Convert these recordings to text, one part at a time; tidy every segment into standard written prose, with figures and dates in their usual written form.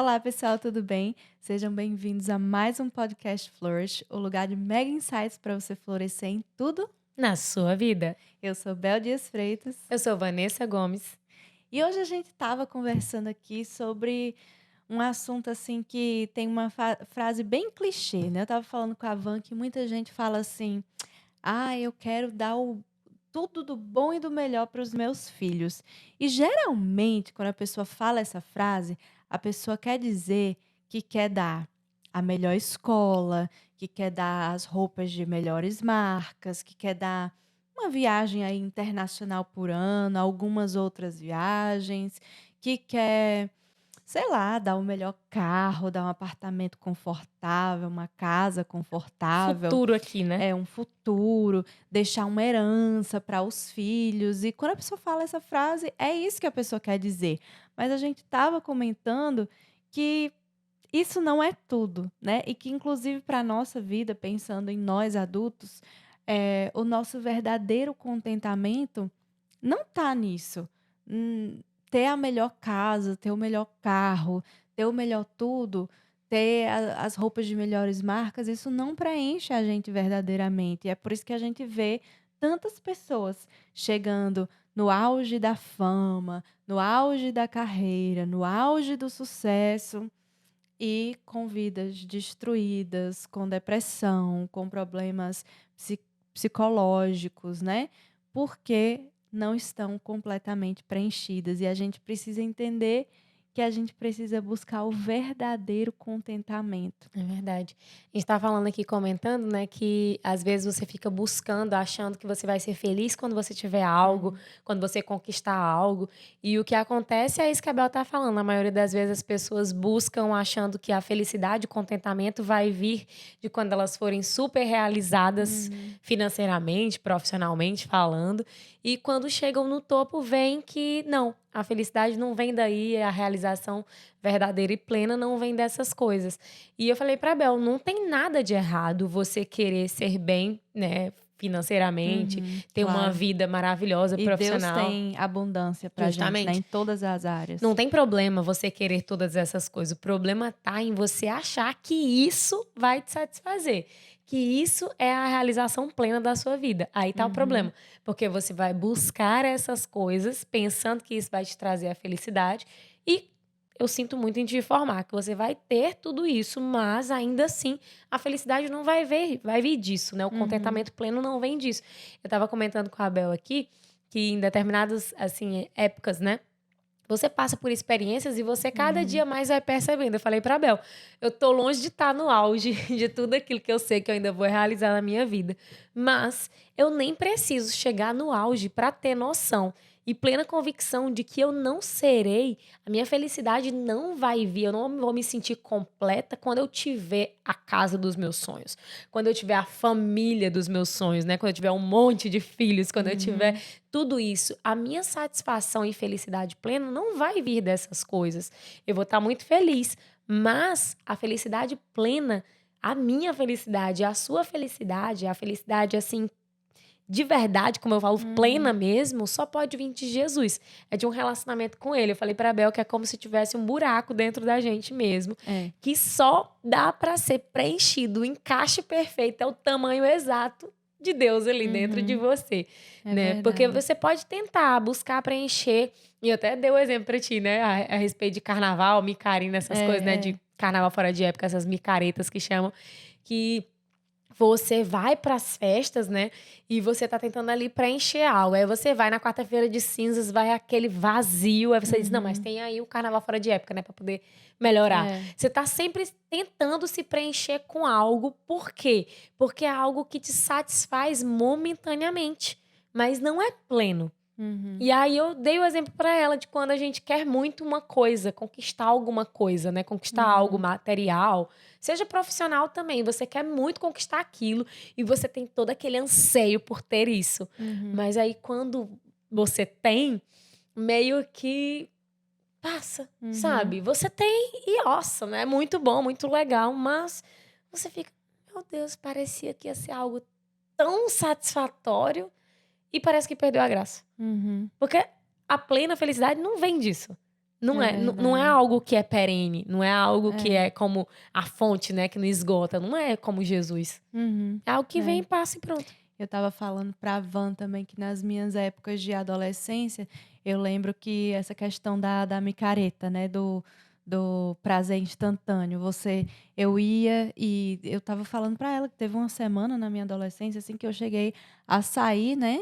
Olá, pessoal, tudo bem? Sejam bem-vindos a mais um podcast Flourish, o lugar de mega insights para você florescer em tudo. Na sua vida. Eu sou Bel Dias Freitas Eu sou Vanessa Gomes. e hoje a gente estava conversando aqui sobre um assunto assim que tem uma frase bem clichê, né? Eu estava falando com a Van que muita gente fala assim: "Ah, eu quero dar o tudo do bom e do melhor para os meus filhos". E geralmente, quando a pessoa fala essa frase, a pessoa quer dizer que quer dar a melhor escola, que quer dar as roupas de melhores marcas, que quer dar uma viagem aí internacional por ano, algumas outras viagens, que quer, sei lá, dar o melhor carro, dar um apartamento confortável, uma casa confortável, Futuro aqui, né? um futuro, deixar uma herança para os filhos. E quando a pessoa fala essa frase, é isso que a pessoa quer dizer. Mas a gente estava comentando que isso não é tudo, né? E que inclusive para a nossa vida, pensando em nós adultos, o nosso verdadeiro contentamento não tá nisso. Ter a melhor casa, ter o melhor carro, ter o melhor tudo, ter as roupas de melhores marcas, isso não preenche a gente verdadeiramente. É por isso que a gente vê tantas pessoas chegando no auge da fama, no auge da carreira, no auge do sucesso e com vidas destruídas, com depressão, com problemas psicológicos, né? Porque não estão completamente preenchidas. E a gente precisa entender que a gente precisa buscar o verdadeiro contentamento. É verdade. A gente tá falando aqui, comentando, né, que às vezes você fica buscando, achando que você vai ser feliz quando você tiver algo, Uhum. quando você conquistar algo. E o que acontece é isso que a Bel tá falando. A maioria das vezes as pessoas buscam achando que a felicidade, o contentamento vai vir de quando elas forem super realizadas Uhum. financeiramente, profissionalmente falando. E quando chegam no topo, veem que não, a felicidade não vem daí, a realização verdadeira e plena não vem dessas coisas. E eu falei pra Bel, não tem nada de errado você querer ser bem, né, financeiramente, Uhum, ter uma claro. vida maravilhosa, E Deus profissional. tem abundância pra gente, né, em Justamente. todas as áreas. Não tem problema você querer todas essas coisas. O problema tá em você achar que isso vai te satisfazer, que isso é a realização plena da sua vida. Aí tá o Uhum. problema, porque você vai buscar essas coisas pensando que isso vai te trazer a felicidade e eu sinto muito em te informar que você vai ter tudo isso, mas ainda assim a felicidade não vai vir disso, né? O Uhum. contentamento pleno não vem disso. Eu estava comentando com a Bel aqui que em determinadas assim épocas, né? Você passa por experiências e você cada Uhum. dia mais vai percebendo. Eu falei pra Bel, eu tô longe de estar no auge de tudo aquilo que eu sei que eu ainda vou realizar na minha vida, mas eu nem preciso chegar no auge pra ter noção e plena convicção de que eu não serei, a minha felicidade não vai vir, eu não vou me sentir completa quando eu tiver a casa dos meus sonhos, quando eu tiver a família dos meus sonhos, né? Quando eu tiver um monte de filhos, quando eu tiver Uhum. tudo isso, a minha satisfação e felicidade plena não vai vir dessas coisas. Eu vou estar muito feliz, mas a felicidade plena, a minha felicidade, a felicidade assim, de verdade, como eu falo, plena Uhum. mesmo, só pode vir de Jesus. É de um relacionamento com ele. Eu falei pra Bel que é como se tivesse um buraco dentro da gente mesmo, É. que só dá pra ser preenchido, o encaixe perfeito, é o tamanho exato de Deus ali dentro de Uhum. você, É né? Porque verdade. você pode tentar buscar preencher, e eu até dei o exemplo pra ti, né, a respeito de carnaval, micarina, essas coisas, né, É, de é. carnaval fora de época, essas micaretas que chamam, que você vai para as festas, né, e você tá tentando ali preencher algo. Aí você vai na quarta-feira de cinzas, vai aquele vazio, aí você diz: "Não, mas Uhum. tem aí o carnaval fora de época, né, para poder melhorar". É. Você tá sempre tentando se preencher com algo, por quê? Porque é algo que te satisfaz momentaneamente, mas não é pleno. Uhum. E aí eu dei o exemplo para ela de quando a gente quer muito uma coisa, conquistar alguma coisa, né, conquistar algo Uhum. material, seja profissional também, você quer muito conquistar aquilo e você tem todo aquele anseio por ter isso. Uhum. Mas aí quando você tem, meio que passa, Uhum. sabe? Você tem e nossa, né, é muito bom, muito legal, mas você fica: "Meu Deus, parecia que ia ser algo tão satisfatório e parece que perdeu a graça". Uhum. Porque a plena felicidade não vem disso. Não É é, não é verdade. algo que é perene, não é algo que É. é como a fonte, né, que não esgota, não é como Jesus. Uhum. É algo que vem, É. passa e pronto. Eu estava falando para a Van também que nas minhas épocas de adolescência, eu lembro que essa questão da micareta, né, do prazer instantâneo, eu ia e eu estava falando para ela que teve uma semana na minha adolescência, assim, que eu cheguei a sair, né,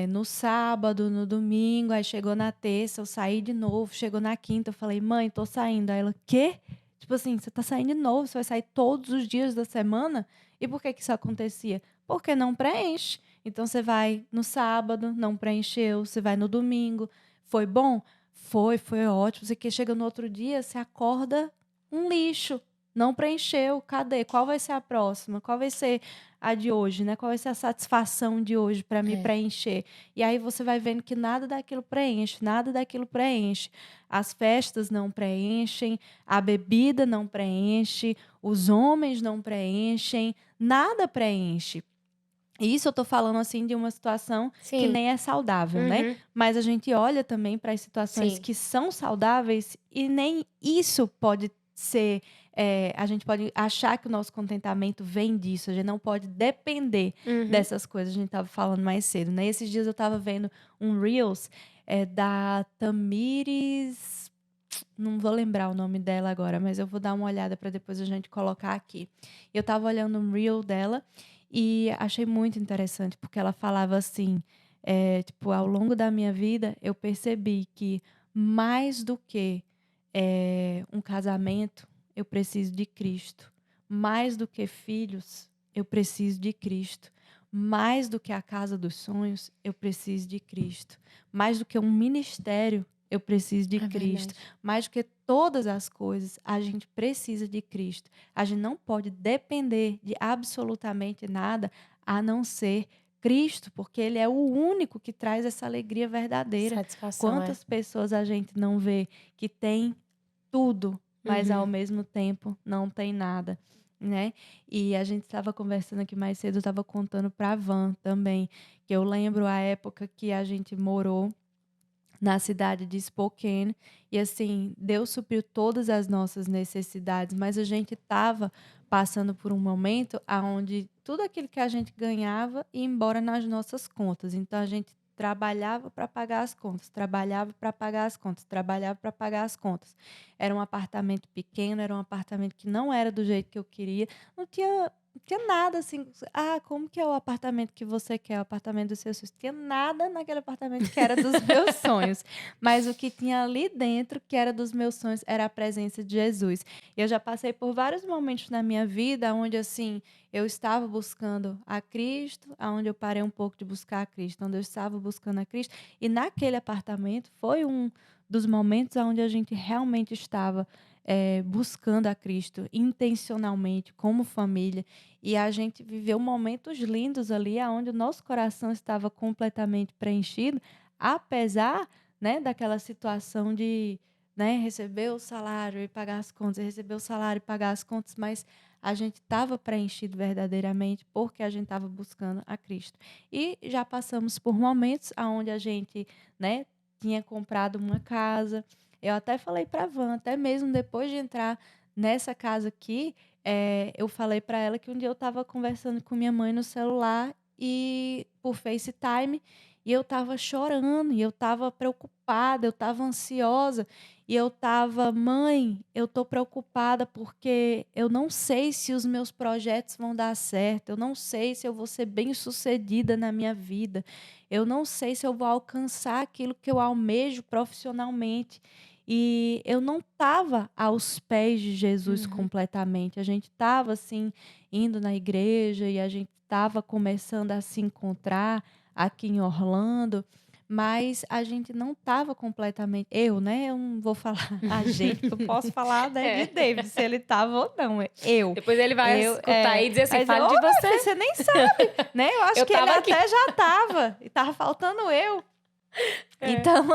no sábado, no domingo, aí chegou na terça, eu saí de novo, chegou na quinta, eu falei: "Mãe, tô saindo". Aí ela: "Quê?". Tipo assim: "Você tá saindo de novo? Você vai sair todos os dias da semana?". E por que que isso acontecia? Porque não preenche. Então você vai no sábado, não preencheu, você vai no domingo, foi bom? Foi ótimo. Você que chega no outro dia, você acorda um lixo, não preencheu, cadê? Qual vai ser a próxima? Qual vai ser a de hoje, né? Qual vai ser a satisfação de hoje para me É. preencher? E aí você vai vendo que nada daquilo preenche, nada daquilo preenche. As festas não preenchem, a bebida não preenche, os homens não preenchem, nada preenche. E isso eu tô falando, assim, de uma situação que Sim. nem é saudável, né. Uhum. Mas a gente olha também para as situações Sim. que são saudáveis e nem isso pode ser, a gente pode achar que o nosso contentamento vem disso, a gente não pode depender Uhum. dessas coisas, a gente estava falando mais cedo, né. Esses dias eu estava vendo um reels, da Tamires, não vou lembrar o nome dela agora, mas eu vou dar uma olhada para depois a gente colocar aqui. Eu estava olhando um reel dela e achei muito interessante, porque ela falava assim, tipo, ao longo da minha vida eu percebi que mais do que, um casamento, eu preciso de Cristo. Mais do que filhos, eu preciso de Cristo. Mais do que a casa dos sonhos, eu preciso de Cristo. Mais do que um ministério, eu preciso de É Cristo. verdade. Mais do que todas as coisas, a gente precisa de Cristo. A gente não pode depender de absolutamente nada a não ser Cristo, porque Ele é o único que traz essa alegria verdadeira. Satisfação, é. Quantas pessoas a gente não vê que tem tudo, mas ao Uhum. mesmo tempo não tem nada, né? E a gente estava conversando aqui mais cedo, eu estava contando para a Van também, que eu lembro a época que a gente morou na cidade de Spokane, e assim, Deus supriu todas as nossas necessidades, mas a gente estava passando por um momento aonde tudo aquilo que a gente ganhava ia embora nas nossas contas. Então a gente trabalhava para pagar as contas, trabalhava para pagar as contas, trabalhava para pagar as contas. Era um apartamento pequeno, era um apartamento que não era do jeito que eu queria, não tinha nada assim, como que é o apartamento que você quer, o apartamento dos seus sonhos? Tinha nada naquele apartamento que era dos meus sonhos, mas o que tinha ali dentro, que era dos meus sonhos, era a presença de Jesus. Eu já passei por vários momentos na minha vida onde, assim, eu estava buscando a Cristo, aonde eu parei um pouco de buscar a Cristo, onde eu estava buscando a Cristo, e naquele apartamento foi um dos momentos onde a gente realmente estava, buscando a Cristo intencionalmente, como família. E a gente viveu momentos lindos ali, aonde o nosso coração estava completamente preenchido, apesar, né, daquela situação de, né, receber o salário e pagar as contas, receber o salário e pagar as contas, mas a gente estava preenchido verdadeiramente porque a gente estava buscando a Cristo. E já passamos por momentos aonde a gente, né, tinha comprado uma casa. Eu até falei para a Van, até mesmo depois de entrar nessa casa aqui, eu falei para ela que um dia eu estava conversando com minha mãe no celular e por FaceTime, e eu estava chorando, e eu estava preocupada, eu estava ansiosa, e eu estava: "Mãe, eu tô preocupada porque eu não sei se os meus projetos vão dar certo, eu não sei se eu vou ser bem-sucedida na minha vida, eu não sei se eu vou alcançar aquilo que eu almejo profissionalmente". E eu não estava aos pés de Jesus Uhum. completamente. A gente estava, assim, indo na igreja e a gente estava começando a se encontrar aqui em Orlando, mas a gente não estava completamente eu, né, eu não vou falar a gente, porque eu posso falar, né, de É. David, se ele estava ou não, eu. Depois ele vai Eu escutar e dizer assim: vai dizer: "Fale "Ô, de meu filho, você". você nem sabe", né, eu acho Eu que ele estava aqui. até já estava, e estava faltando eu. É. Então,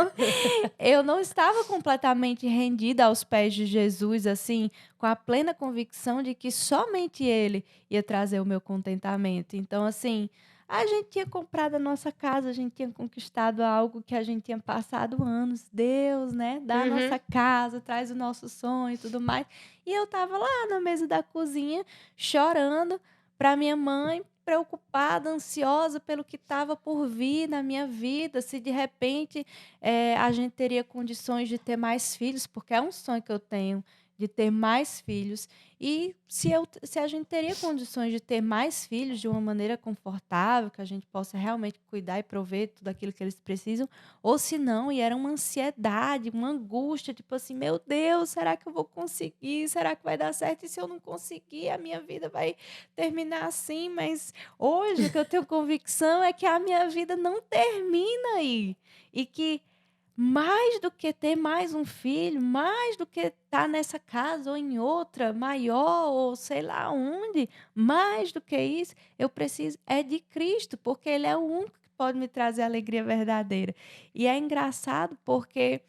eu não estava completamente rendida aos pés de Jesus, assim, com a plena convicção de que somente Ele ia trazer o meu contentamento. Então, assim, A gente tinha comprado a nossa casa, a gente tinha conquistado algo que a gente tinha passado anos. Deus, né, dá a Uhum. nossa casa, traz o nosso sonho e tudo mais. E eu estava lá na mesa da cozinha, chorando para minha mãe, preocupada, ansiosa pelo que estava por vir na minha vida, se de repente, a gente teria condições de ter mais filhos, porque é um sonho que eu tenho, de ter mais filhos. E se a gente teria condições de ter mais filhos de uma maneira confortável, que a gente possa realmente cuidar e prover tudo aquilo que eles precisam, ou se não, e era uma ansiedade, uma angústia, tipo assim: "Meu Deus, será que eu vou conseguir? Será que vai dar certo? E se eu não conseguir, a minha vida vai terminar assim?". Mas hoje o que eu tenho convicção é que a minha vida não termina aí, e que mais do que ter mais um filho, mais do que estar nessa casa ou em outra maior ou sei lá onde, mais do que isso, eu preciso é de Cristo, porque Ele é o único que pode me trazer alegria verdadeira. E é engraçado porque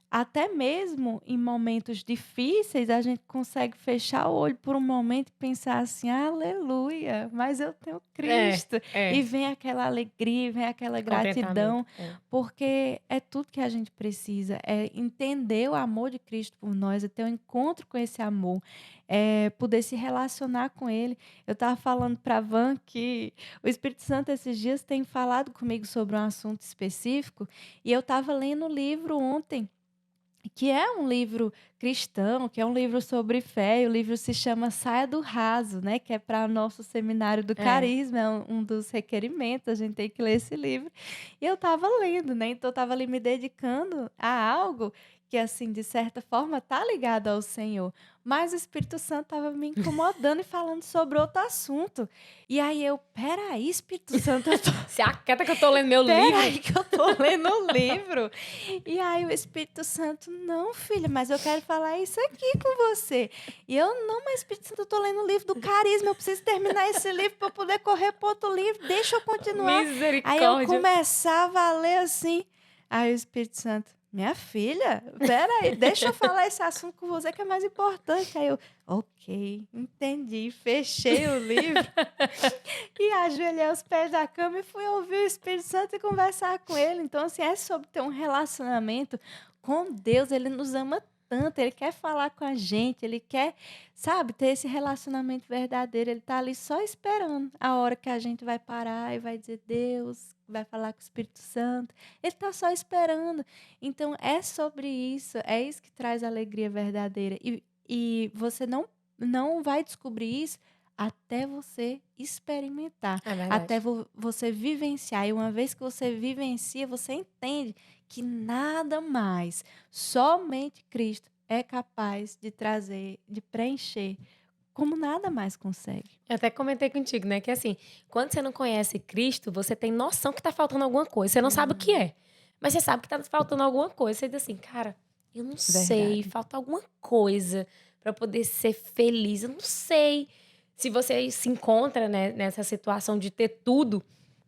até mesmo em momentos difíceis, a gente consegue fechar o olho por um momento e pensar assim: "Aleluia, mas eu tenho É, Cristo". E é. vem aquela alegria, vem aquela Contentamento. gratidão, É. porque é tudo que a gente precisa, é entender o amor de Cristo por nós, é ter um encontro com esse amor, é poder se relacionar com Ele. Eu estava falando para a Van que o Espírito Santo esses dias tem falado comigo sobre um assunto específico, e eu estava lendo o livro ontem, que é um livro cristão, que é um livro sobre fé, e o livro se chama Saia do Raso, né, que é para nosso seminário do É. Carisma, é um dos requerimentos, a gente tem que ler esse livro. E eu estava lendo, né, então eu estava ali me dedicando a algo que, assim, de certa forma está ligado ao Senhor, mas o Espírito Santo estava me incomodando e falando sobre outro assunto. E aí eu: "Espera aí, Espírito Santo, eu tô Se aquieta que eu tô lendo meu espera livro. aí que eu tô lendo um livro". E aí o Espírito Santo: "Não, filha, mas eu quero falar isso aqui com você". E eu: "Não, mas Espírito Santo, eu tô lendo o livro do Carisma, eu preciso terminar esse livro para eu poder correr para outro livro, deixa eu continuar". Aí eu Misericórdia. começava a ler assim, aí o Espírito Santo: "Minha filha, espera aí, deixa eu falar esse assunto com você que é mais importante". Aí eu: "Ok, entendi", fechei o livro e ajoelhei aos pés da cama e fui ouvir o Espírito Santo e conversar com ele. Então, assim, é sobre ter um relacionamento com Deus. Ele nos ama tanto, ele quer falar com a gente, ele quer, sabe, ter esse relacionamento verdadeiro. Ele tá ali só esperando a hora que a gente vai parar e vai dizer: "Deus", vai falar com o Espírito Santo. Ele tá só esperando. Então, é sobre isso, é isso que traz alegria verdadeira. E você não vai descobrir isso até você experimentar, É verdade. até você vivenciar. E uma vez que você vivencia, você entende que nada mais, somente Cristo é capaz de trazer, de preencher, como nada mais consegue. Eu até comentei contigo, né, que assim, quando você não conhece Cristo, você tem noção que tá faltando alguma coisa, você não sabe o que Uhum. é, mas você sabe que tá faltando alguma coisa, você diz assim: "Cara, eu não sei, Verdade. falta alguma coisa pra eu poder ser feliz, eu não sei". Se você se encontra, né, nessa situação de ter tudo,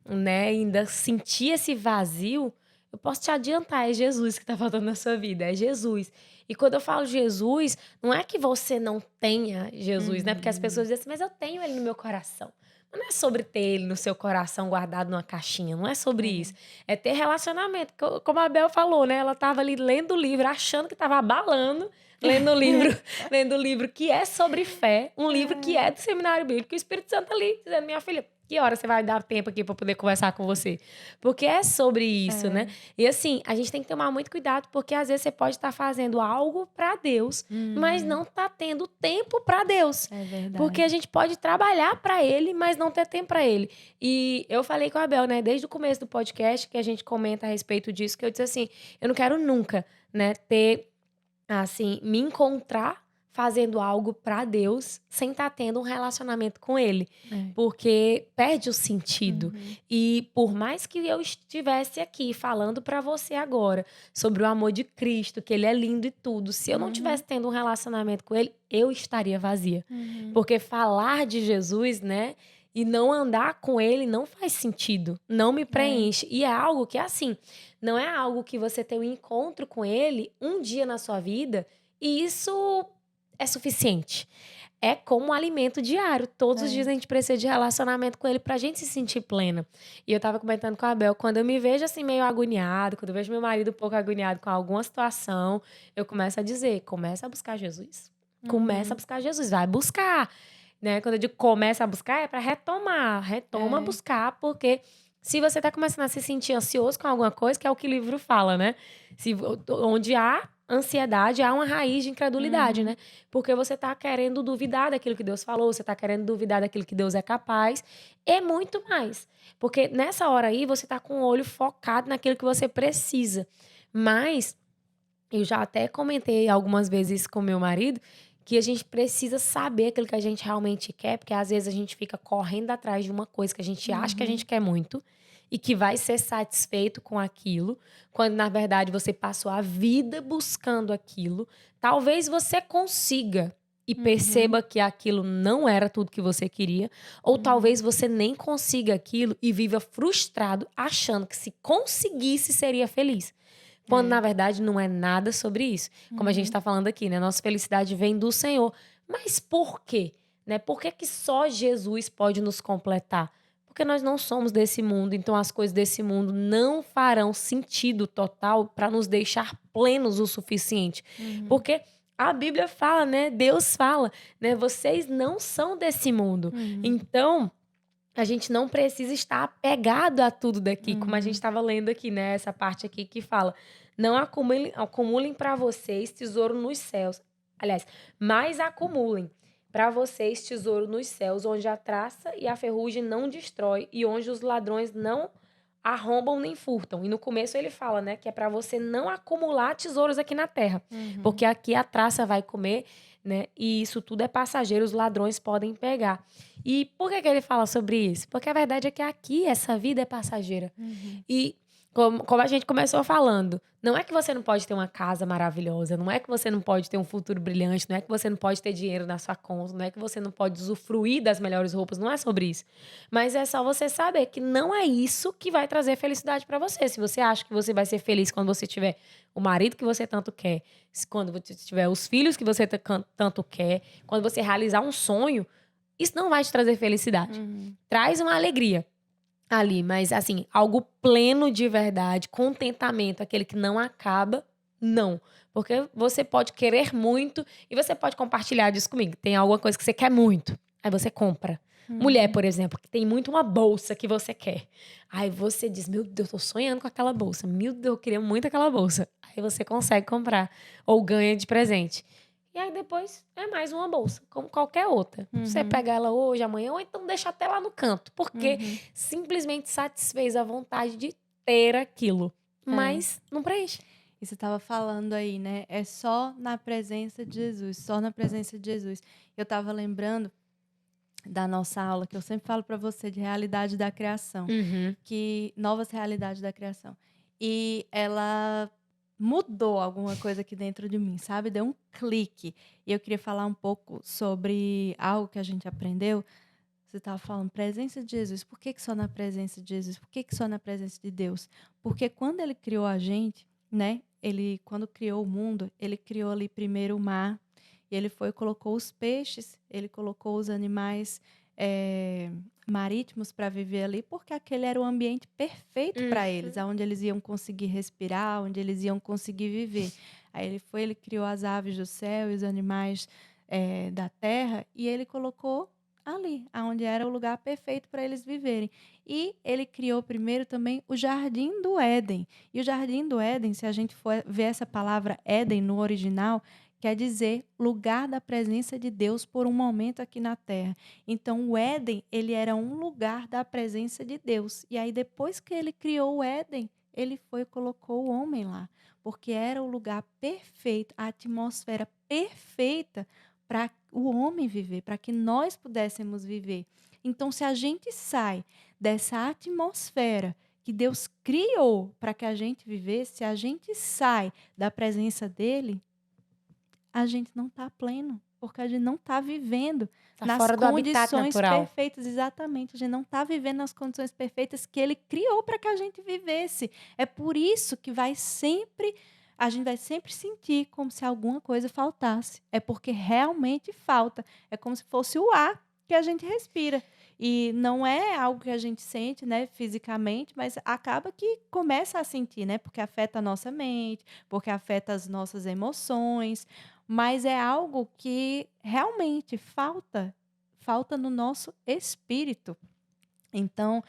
né, e ainda sentir esse vazio, eu posso te adiantar, é Jesus que tá faltando na sua vida, é Jesus. E quando eu falo Jesus, não é que você não tenha Jesus, né, porque as pessoas Uhum. dizem assim: "Mas eu tenho ele no meu coração". Mas não é sobre ter ele no seu coração guardado numa caixinha, não é sobre isso. É. É ter relacionamento, como a Bel falou, né, ela estava ali lendo o livro, achando que estava abalando, lendo o livro lendo o livro que é sobre fé, um livro que é É. do seminário bíblico, e o Espírito Santo ali dizendo: "Minha filha, que hora você vai dar tempo aqui para poder conversar com você?". Porque é sobre isso, né. É. E assim, a gente tem que tomar muito cuidado, porque às vezes você pode estar fazendo algo para Deus, mas Uhum. não tá tendo tempo para Deus. É Porque a verdade. gente pode trabalhar para Ele, mas não ter tempo para Ele. E eu falei com a Bel, né, desde o começo do podcast, que a gente comenta a respeito disso, que eu disse assim: "Eu não quero nunca, né, ter assim, me encontrar fazendo algo pra Deus, sem estar tendo um relacionamento com Ele, É. porque perde o sentido. Uhum. E por mais que eu estivesse aqui falando pra você agora sobre o amor de Cristo, que Ele é lindo e tudo, se eu não Uhum. tivesse tendo um relacionamento com Ele, eu estaria vazia. Uhum. Porque falar de Jesus, né, e não andar com Ele não faz sentido, não me É. preenche. E é algo que, assim, não é algo que você tem um encontro com Ele um dia na sua vida e isso é suficiente. É como um alimento diário. Todos os dias a gente precisa de relacionamento com ele pra gente se sentir plena. E eu tava comentando com a Bel, quando eu me vejo assim meio agoniado, quando eu vejo meu marido um pouco agoniado com alguma situação, eu começo a dizer, começa a buscar Jesus. Começa a buscar Jesus, vai buscar. Né? Quando eu digo começa a buscar, é pra retomar. Retoma a buscar, porque se você tá começando a se sentir ansioso com alguma coisa, que é o que o livro fala, né? Onde há ansiedade, há uma raiz de incredulidade, né? Porque você tá querendo duvidar daquilo que Deus falou, você tá querendo duvidar daquilo que Deus é capaz, e muito mais. Porque nessa hora aí, você tá com o olho focado naquilo que você precisa. Mas, eu já até comentei algumas vezes com meu marido, que a gente precisa saber aquilo que a gente realmente quer, porque às vezes a gente fica correndo atrás de uma coisa que a gente acha que a gente quer muito e que vai ser satisfeito com aquilo, quando na verdade você passou a vida buscando aquilo. Talvez você consiga e perceba que aquilo não era tudo que você queria, ou talvez você nem consiga aquilo e viva frustrado, achando que se conseguisse seria feliz. Quando, na verdade, não é nada sobre isso. Como a gente está falando aqui, né? Nossa felicidade vem do Senhor. Mas por quê? Né? Por que que só Jesus pode nos completar? Porque nós não somos desse mundo, então as coisas desse mundo não farão sentido total para nos deixar plenos o suficiente. Porque a Bíblia fala, né? Deus fala, né? Vocês não são desse mundo. Então, a gente não precisa estar apegado a tudo daqui, como a gente estava lendo aqui, né? Essa parte aqui que fala: não acumulem para vocês tesouro nos céus. Aliás, mas acumulem para vocês tesouro nos céus, onde a traça e a ferrugem não destrói e onde os ladrões não arrombam nem furtam. E no começo ele fala, né, que é para você não acumular tesouros aqui na terra, porque aqui a traça vai comer, né? E isso tudo é passageiro, os ladrões podem pegar. E por que que ele fala sobre isso? Porque a verdade é que aqui essa vida é passageira. E como a gente começou falando, não é que você não pode ter uma casa maravilhosa, não é que você não pode ter um futuro brilhante, não é que você não pode ter dinheiro na sua conta, não é que você não pode usufruir das melhores roupas, não é sobre isso. Mas é só você saber que não é isso que vai trazer felicidade pra você. Se você acha que você vai ser feliz quando você tiver o marido que você tanto quer, quando você tiver os filhos que você tanto quer, quando você realizar um sonho, isso não vai te trazer felicidade. Traz uma alegria ali, mas assim, algo pleno de verdade, contentamento, aquele que não acaba, não. Porque você pode querer muito e você pode compartilhar disso comigo. Tem alguma coisa que você quer muito, aí você compra. Mulher, por exemplo, que tem muito uma bolsa que você quer. Aí você diz, meu Deus, eu tô sonhando com aquela bolsa. Meu Deus, eu queria muito aquela bolsa. Aí você consegue comprar ou ganha de presente. E aí depois é mais uma bolsa, como qualquer outra. Você pega ela hoje, amanhã, ou então deixa até lá no canto. Porque simplesmente satisfez a vontade de ter aquilo. Mas não preenche. E você estava falando aí, né? É só na presença de Jesus, só na presença de Jesus. Eu estava lembrando da nossa aula, que eu sempre falo para você, de realidade da criação, que novas realidades da criação. E ela mudou alguma coisa aqui dentro de mim, sabe? Deu um clique. E eu queria falar um pouco sobre algo que a gente aprendeu. Você estava falando presença de Jesus. Por que só na presença de Jesus? Por que só na presença de Deus? Porque quando ele criou a gente, né? Ele, quando criou o mundo, ele criou ali primeiro o mar. E ele foi e colocou os peixes, ele colocou os animais marítimos para viver ali, porque aquele era o ambiente perfeito para eles, onde eles iam conseguir respirar, onde eles iam conseguir viver. Aí ele criou as aves do céu e os animais da terra, e ele colocou ali, onde era o lugar perfeito para eles viverem. E ele criou primeiro também o Jardim do Éden. E o Jardim do Éden, se a gente for ver essa palavra Éden no original, quer dizer lugar da presença de Deus por um momento aqui na Terra. Então, o Éden, ele era um lugar da presença de Deus. E aí, depois que ele criou o Éden, ele foi e colocou o homem lá. Porque era o lugar perfeito, a atmosfera perfeita para o homem viver, para que nós pudéssemos viver. Então, se a gente sai dessa atmosfera que Deus criou para que a gente vivesse, se a gente sai da presença dele, a gente não está pleno, porque a gente não está vivendo nas fora do habitat condições natural. perfeitas. Exatamente, a gente não está vivendo nas condições perfeitas que ele criou para que a gente vivesse. É por isso que vai sempre a gente vai sempre sentir como se alguma coisa faltasse. É porque realmente falta. É como se fosse o ar que a gente respira. E não é algo que a gente sente, né, fisicamente, mas acaba que começa a sentir, né? Porque afeta a nossa mente, porque afeta as nossas emoções. Mas é algo que realmente falta no nosso espírito. Então,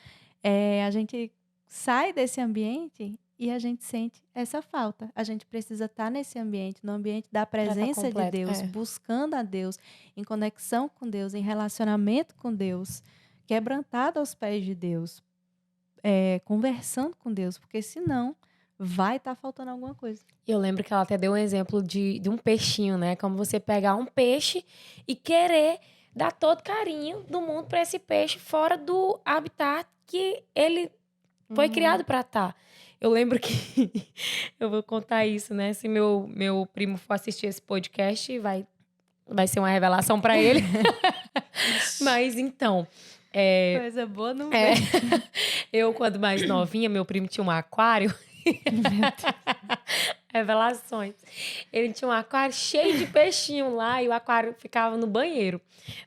a gente sai desse ambiente e a gente sente essa falta. A gente precisa estar nesse ambiente, no ambiente da Pra estar presença de completo. Deus, buscando a Deus, em conexão com Deus, em relacionamento com Deus, quebrantado aos pés de Deus, conversando com Deus, porque senão vai estar faltando alguma coisa. E eu lembro que ela até deu um exemplo de um peixinho, né? Como você pegar um peixe e querer dar todo carinho do mundo para esse peixe fora do habitat que ele foi criado para estar. Eu lembro que eu vou contar isso, né? Se meu primo for assistir esse podcast, vai ser uma revelação para ele. Mas então, Coisa boa não é, vem. eu quando mais novinha, meu primo tinha um aquário. Revelações. Ele tinha um aquário cheio de peixinho lá e o aquário ficava no banheiro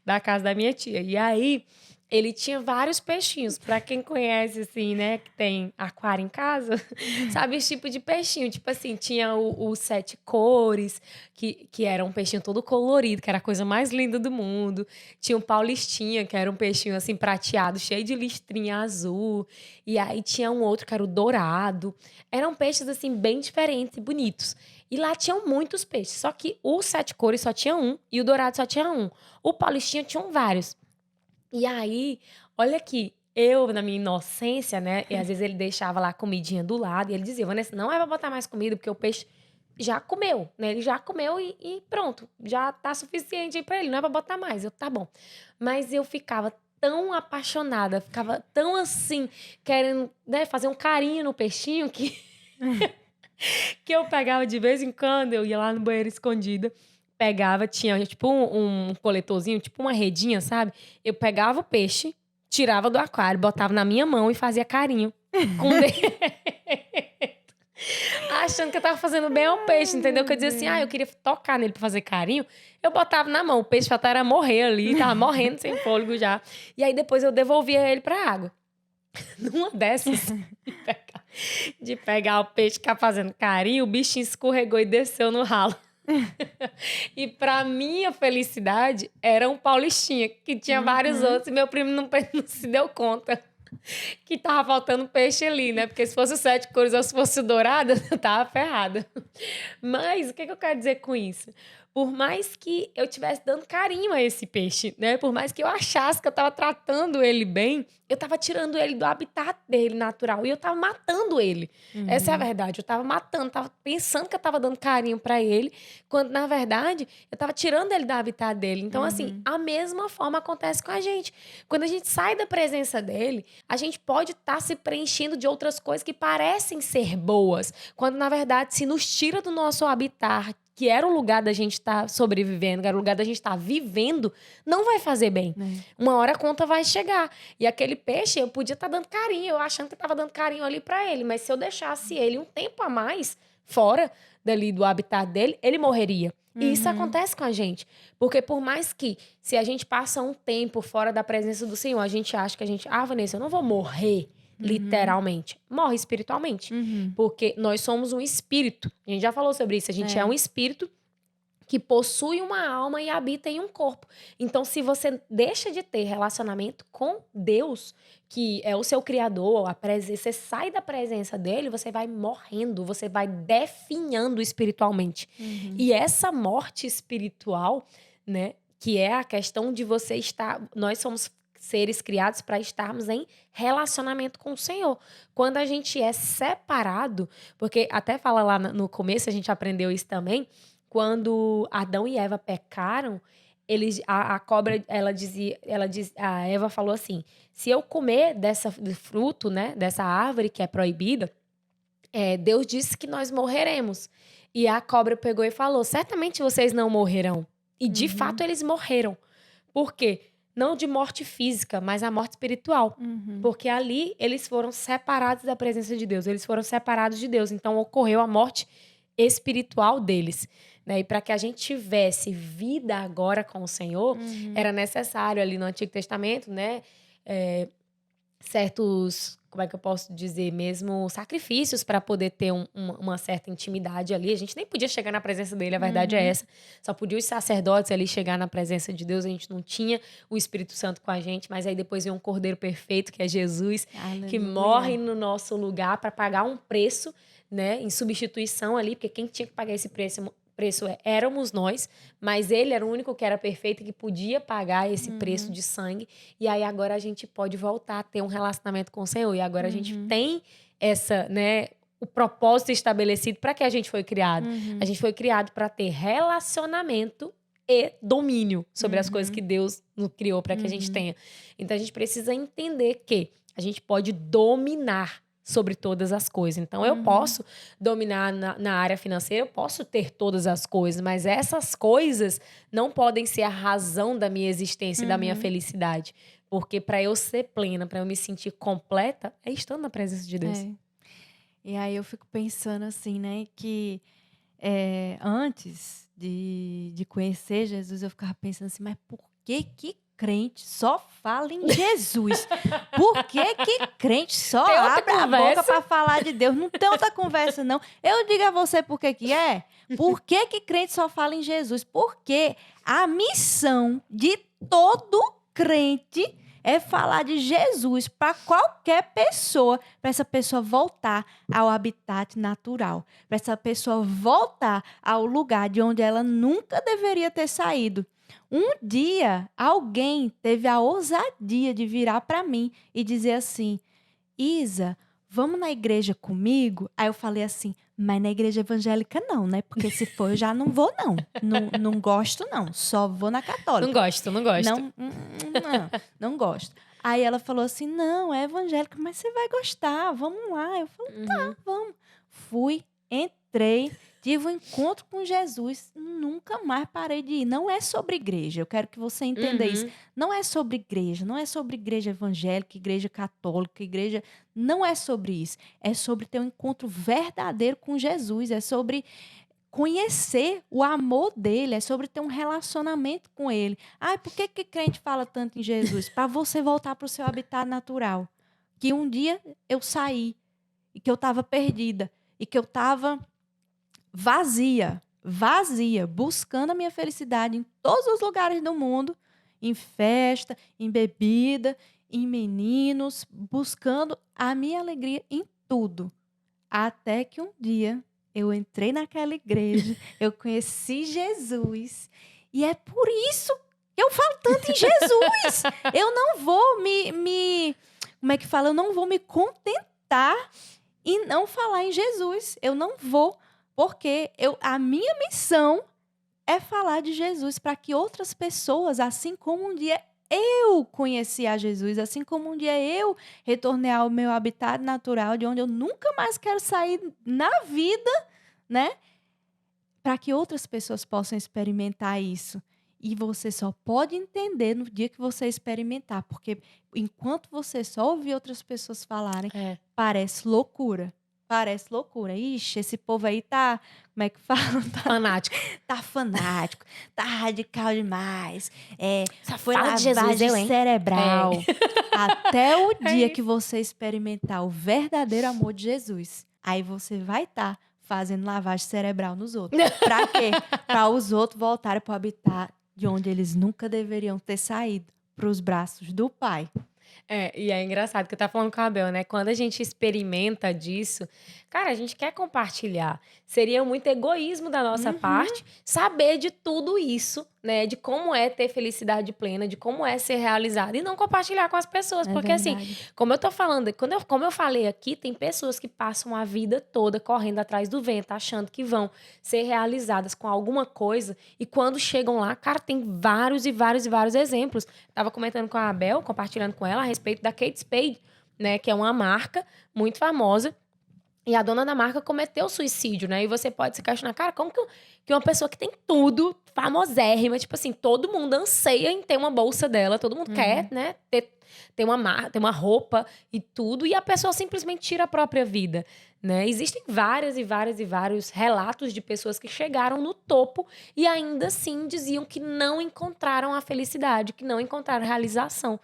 da casa da minha tia. E aí, ele tinha vários peixinhos. Pra quem conhece, assim, né, que tem aquário em casa, sabe esse tipo de peixinho. Tipo assim, tinha o sete cores, que era um peixinho todo colorido, que era a coisa mais linda do mundo. Tinha o paulistinha, que era um peixinho, assim, prateado, cheio de listrinha azul. E aí tinha um outro que era o dourado. Eram peixes, assim, bem diferentes e bonitos. E lá tinham muitos peixes. Só que o sete cores só tinha um e o dourado só tinha um. O paulistinha tinham vários. E aí, olha aqui, eu, na minha inocência, né? E às vezes ele deixava lá a comidinha do lado e ele dizia: Vanessa, não é pra botar mais comida, porque o peixe já comeu, né? Ele já comeu e pronto, já tá suficiente aí pra ele, não é pra botar mais. Eu, tá bom. Mas eu ficava tão apaixonada, ficava tão assim, querendo, né, fazer um carinho no peixinho que eu pegava de vez em quando, eu ia lá no banheiro escondida. Pegava, tinha tipo um coletorzinho, tipo uma redinha, sabe? Eu pegava o peixe, tirava do aquário, botava na minha mão e fazia carinho com o dedo. Achando que eu tava fazendo bem ao peixe, entendeu? Que eu dizia assim, eu queria tocar nele pra fazer carinho. Eu botava na mão, o peixe faltava era morrer ali, tava morrendo sem fôlego já. E aí depois eu devolvia ele pra água. Numa dessas, de pegar o peixe e ficar fazendo carinho, o bichinho escorregou e desceu no ralo. E pra minha felicidade, era um paulistinha, que tinha vários outros, e meu primo não se deu conta que tava faltando peixe ali, né? Porque se fosse o sete cores ou se fosse o dourado, eu tava ferrada. Mas o que eu quero dizer com isso? Por mais que eu estivesse dando carinho a esse peixe, né? Por mais que eu achasse que eu tava tratando ele bem, eu tava tirando ele do habitat dele natural e eu tava matando ele. Essa é a verdade. Eu tava matando, tava pensando que eu tava dando carinho pra ele, quando na verdade eu tava tirando ele do habitat dele. Então, assim, a mesma forma acontece com a gente. Quando a gente sai da presença dele, a gente pode estar se preenchendo de outras coisas que parecem ser boas, quando na verdade se nos tira do nosso habitat, que era o lugar da gente estar sobrevivendo, que era o lugar da gente estar vivendo, não vai fazer bem. Uma hora a conta vai chegar. E aquele peixe, eu podia estar dando carinho, eu achando que eu estava dando carinho ali para ele, mas se eu deixasse ele um tempo a mais fora dali do habitat dele, ele morreria. E isso acontece com a gente. Porque por mais que, se a gente passa um tempo fora da presença do Senhor, a gente acha que Vanessa, eu não vou morrer literalmente. Morre espiritualmente. Porque nós somos um espírito. A gente já falou sobre isso. A gente é um espírito que possui uma alma e habita em um corpo. Então, se você deixa de ter relacionamento com Deus, que é o seu criador, você sai da presença dele, você vai morrendo, você vai definhando espiritualmente. E essa morte espiritual, né, que é a questão de você estar... Nós somos seres criados para estarmos em relacionamento com o Senhor. Quando a gente é separado, porque até fala lá no começo, a gente aprendeu isso também, quando Adão e Eva pecaram, a cobra, a Eva falou assim, se eu comer desse fruto, né, dessa árvore que é proibida, Deus disse que nós morreremos. E a cobra pegou e falou, certamente vocês não morrerão. E de fato eles morreram. Por quê? Não de morte física, mas a morte espiritual. Porque ali eles foram separados da presença de Deus. Eles foram separados de Deus. Então ocorreu a morte espiritual deles, né? E para que a gente tivesse vida agora com o Senhor, era necessário ali no Antigo Testamento, né? Certos, como é que eu posso dizer mesmo, sacrifícios para poder ter uma certa intimidade ali. A gente nem podia chegar na presença dele, a verdade é essa. Só podia os sacerdotes ali chegar na presença de Deus, a gente não tinha o Espírito Santo com a gente, mas aí depois vem um Cordeiro perfeito, que é Jesus, que Aleluia. morre no nosso lugar para pagar um preço, né, em substituição ali, porque quem tinha que pagar esse preço éramos nós, mas ele era o único que era perfeito e que podia pagar esse preço de sangue. E aí agora a gente pode voltar a ter um relacionamento com o Senhor. E agora a gente tem essa, né, o propósito estabelecido para que a gente foi criado. A gente foi criado para ter relacionamento e domínio sobre as coisas que Deus nos criou para que a gente tenha. Então a gente precisa entender que a gente pode dominar sobre todas as coisas. Então, eu posso dominar na área financeira, eu posso ter todas as coisas, mas essas coisas não podem ser a razão da minha existência e da minha felicidade. Porque para eu ser plena, para eu me sentir completa, é estando na presença de Deus. E aí eu fico pensando assim, né, que antes de conhecer Jesus, eu ficava pensando assim, mas por que crente só fala em Jesus? Por que crente só abre a boca para falar de Deus? Não tem outra conversa, não. Eu digo a você por que é. Por que crente só fala em Jesus? Porque a missão de todo crente é falar de Jesus para qualquer pessoa, para essa pessoa voltar ao habitat natural, para essa pessoa voltar ao lugar de onde ela nunca deveria ter saído. Um dia, alguém teve a ousadia de virar para mim e dizer assim, Isa, vamos na igreja comigo? Aí eu falei assim, mas na igreja evangélica não, né? Porque se for eu já não vou não. Não gosto não, só vou na católica. Não gosto. Não gosto. Aí ela falou assim, não, é evangélica, mas você vai gostar, vamos lá. Eu falei, tá, vamos. Fui, entrei, tive um encontro com Jesus, nunca mais parei de ir. Não é sobre igreja, eu quero que você entenda isso. Não é sobre igreja, não é sobre igreja evangélica, igreja católica, igreja... Não é sobre isso. É sobre ter um encontro verdadeiro com Jesus, é sobre conhecer o amor dele, é sobre ter um relacionamento com ele. Ai, por que crente fala tanto em Jesus? Para você voltar para o seu habitat natural. Que um dia eu saí, e que eu estava perdida, e que eu estava vazia, buscando a minha felicidade em todos os lugares do mundo, em festa, em bebida, em meninos, buscando a minha alegria em tudo. Até que um dia eu entrei naquela igreja, eu conheci Jesus, e é por isso que eu falo tanto em Jesus. Eu não vou como é que fala? Eu não vou me contentar em não falar em Jesus. Eu não vou. Porque a minha missão é falar de Jesus para que outras pessoas, assim como um dia eu conheci a Jesus, assim como um dia eu retornei ao meu habitat natural, de onde eu nunca mais quero sair na vida, né? Para que outras pessoas possam experimentar isso. E você só pode entender no dia que você experimentar, porque enquanto você só ouvir outras pessoas falarem, parece loucura. Parece loucura. Ixi, esse povo aí tá... Como é que fala? Tá fanático. Tá radical demais. Só foi fala de lavagem Jesus, cerebral. Até o dia que você experimentar o verdadeiro amor de Jesus. Aí você vai estar fazendo lavagem cerebral nos outros. Pra quê? Pra os outros voltarem pro habitat de onde eles nunca deveriam ter saído. Pros braços do Pai. E é engraçado que eu tava falando com a Abel, né? Quando a gente experimenta disso, cara, a gente quer compartilhar. Seria muito egoísmo da nossa parte saber de tudo isso, né? De como é ter felicidade plena, de como é ser realizado e não compartilhar com as pessoas. Porque verdade. assim, como eu tô falando, como eu falei aqui, tem pessoas que passam a vida toda correndo atrás do vento, achando que vão ser realizadas com alguma coisa e quando chegam lá, cara, tem vários e vários e vários exemplos. Tava comentando com a Abel, compartilhando com ela a respeito da Kate Spade, né? Que é uma marca muito famosa. E a dona da marca cometeu suicídio, né? E você pode se questionar, cara, como que uma pessoa que tem tudo, famosérrima, tipo assim, todo mundo anseia em ter uma bolsa dela, todo mundo quer, né? Ter tem uma roupa e tudo, e a pessoa simplesmente tira a própria vida, né? Existem vários relatos de pessoas que chegaram no topo e ainda assim diziam que não encontraram a felicidade, que não encontraram realização.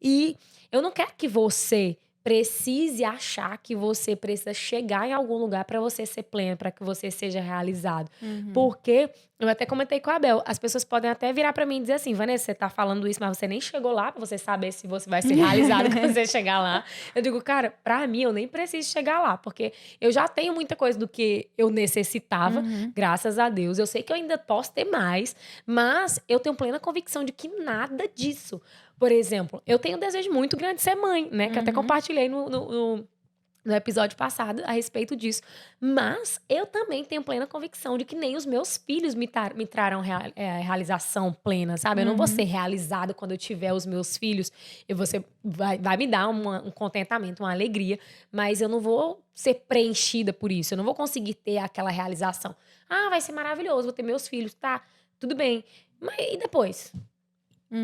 E eu não quero que você precise achar que você precisa chegar em algum lugar para você ser pleno, para que você seja realizado. Porque, eu até comentei com a Abel, as pessoas podem até virar para mim e dizer assim, Vanessa, você tá falando isso, mas você nem chegou lá para você saber se você vai ser realizado quando você chegar lá. Eu digo, cara, para mim eu nem preciso chegar lá, porque eu já tenho muita coisa do que eu necessitava, graças a Deus. Eu sei que eu ainda posso ter mais, mas eu tenho plena convicção de que nada disso. Por exemplo, eu tenho um desejo muito grande de ser mãe, né? Que até compartilhei no episódio passado a respeito disso. Mas eu também tenho plena convicção de que nem os meus filhos me trarão realização plena, sabe? Eu não vou ser realizada quando eu tiver os meus filhos. Você vai me dar um contentamento, uma alegria, mas eu não vou ser preenchida por isso. Eu não vou conseguir ter aquela realização. Ah, vai ser maravilhoso, vou ter meus filhos, tá? Tudo bem. Mas e depois?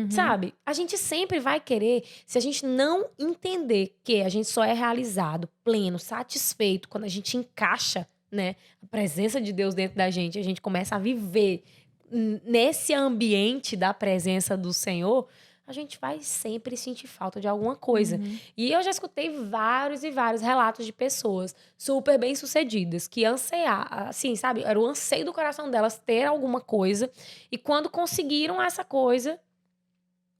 Sabe? A gente sempre vai querer, se a gente não entender que a gente só é realizado, pleno, satisfeito, quando a gente encaixa, né, a presença de Deus dentro da gente, a gente começa a viver nesse ambiente da presença do Senhor, a gente vai sempre sentir falta de alguma coisa. E eu já escutei vários e vários relatos de pessoas super bem-sucedidas que assim, sabe? Era o anseio do coração delas ter alguma coisa e quando conseguiram essa coisa,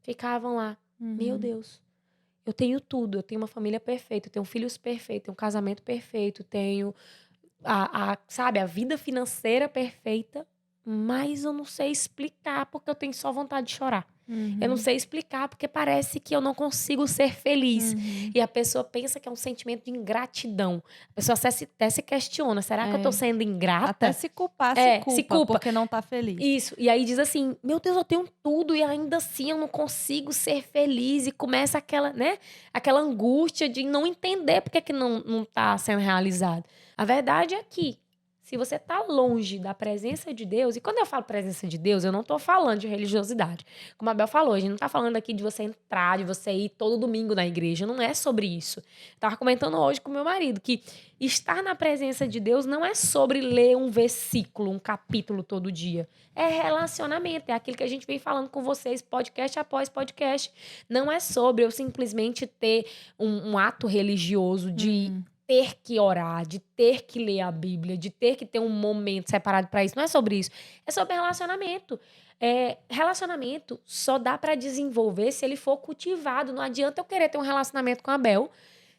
ficavam lá, meu Deus, eu tenho tudo, eu tenho uma família perfeita, eu tenho filhos perfeitos, tenho um casamento perfeito, tenho sabe, a vida financeira perfeita, mas eu não sei explicar porque eu tenho só vontade de chorar. Eu não sei explicar porque parece que eu não consigo ser feliz. E a pessoa pensa que é um sentimento de ingratidão. A pessoa até se questiona, será que eu tô sendo ingrata? Até se culpar, se culpa porque não tá feliz. Isso, e aí diz assim, meu Deus, eu tenho tudo e ainda assim eu não consigo ser feliz. E começa aquela, né, aquela angústia de não entender porque que não tá sendo realizado. A verdade é que, se você tá longe da presença de Deus, e quando eu falo presença de Deus, eu não tô falando de religiosidade. Como a Bel falou, a gente não tá falando aqui de você entrar, de você ir todo domingo na igreja, não é sobre isso. Eu tava comentando hoje com meu marido que estar na presença de Deus não é sobre ler um versículo, um capítulo todo dia. É relacionamento, é aquilo que a gente vem falando com vocês, podcast após podcast. Não é sobre eu simplesmente ter um ato religioso de ter que orar, de ter que ler a Bíblia, de ter que ter um momento separado para isso. Não é sobre isso. É sobre relacionamento. Relacionamento só dá para desenvolver se ele for cultivado. Não adianta eu querer ter um relacionamento com a Bel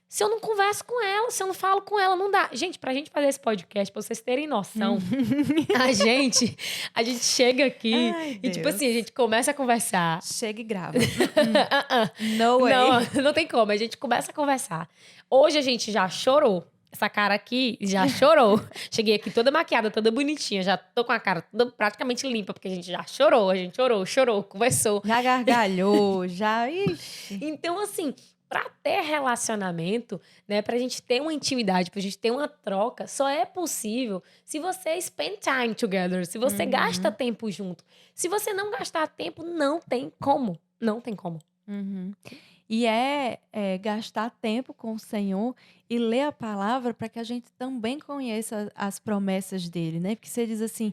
se eu não converso com ela, se eu não falo com ela, não dá. Gente, pra gente fazer esse podcast, pra vocês terem noção, a gente chega aqui Ai, e, tipo Deus. assim, a gente começa a conversar. Chega e grava. No way. Não tem como. A gente começa a conversar. Hoje a gente já chorou. Essa cara aqui já chorou. Cheguei aqui toda maquiada, toda bonitinha. Já tô com a cara toda praticamente limpa, porque a gente já chorou. A gente chorou, conversou. Já gargalhou, já... Ixi. Então, assim, pra ter relacionamento, né, pra gente ter uma intimidade, pra gente ter uma troca, só é possível se você spend time together, se você gasta tempo junto. Se você não gastar tempo, não tem como. Não tem como. E gastar tempo com o Senhor e ler a palavra para que a gente também conheça as promessas dele, né? Porque você diz assim,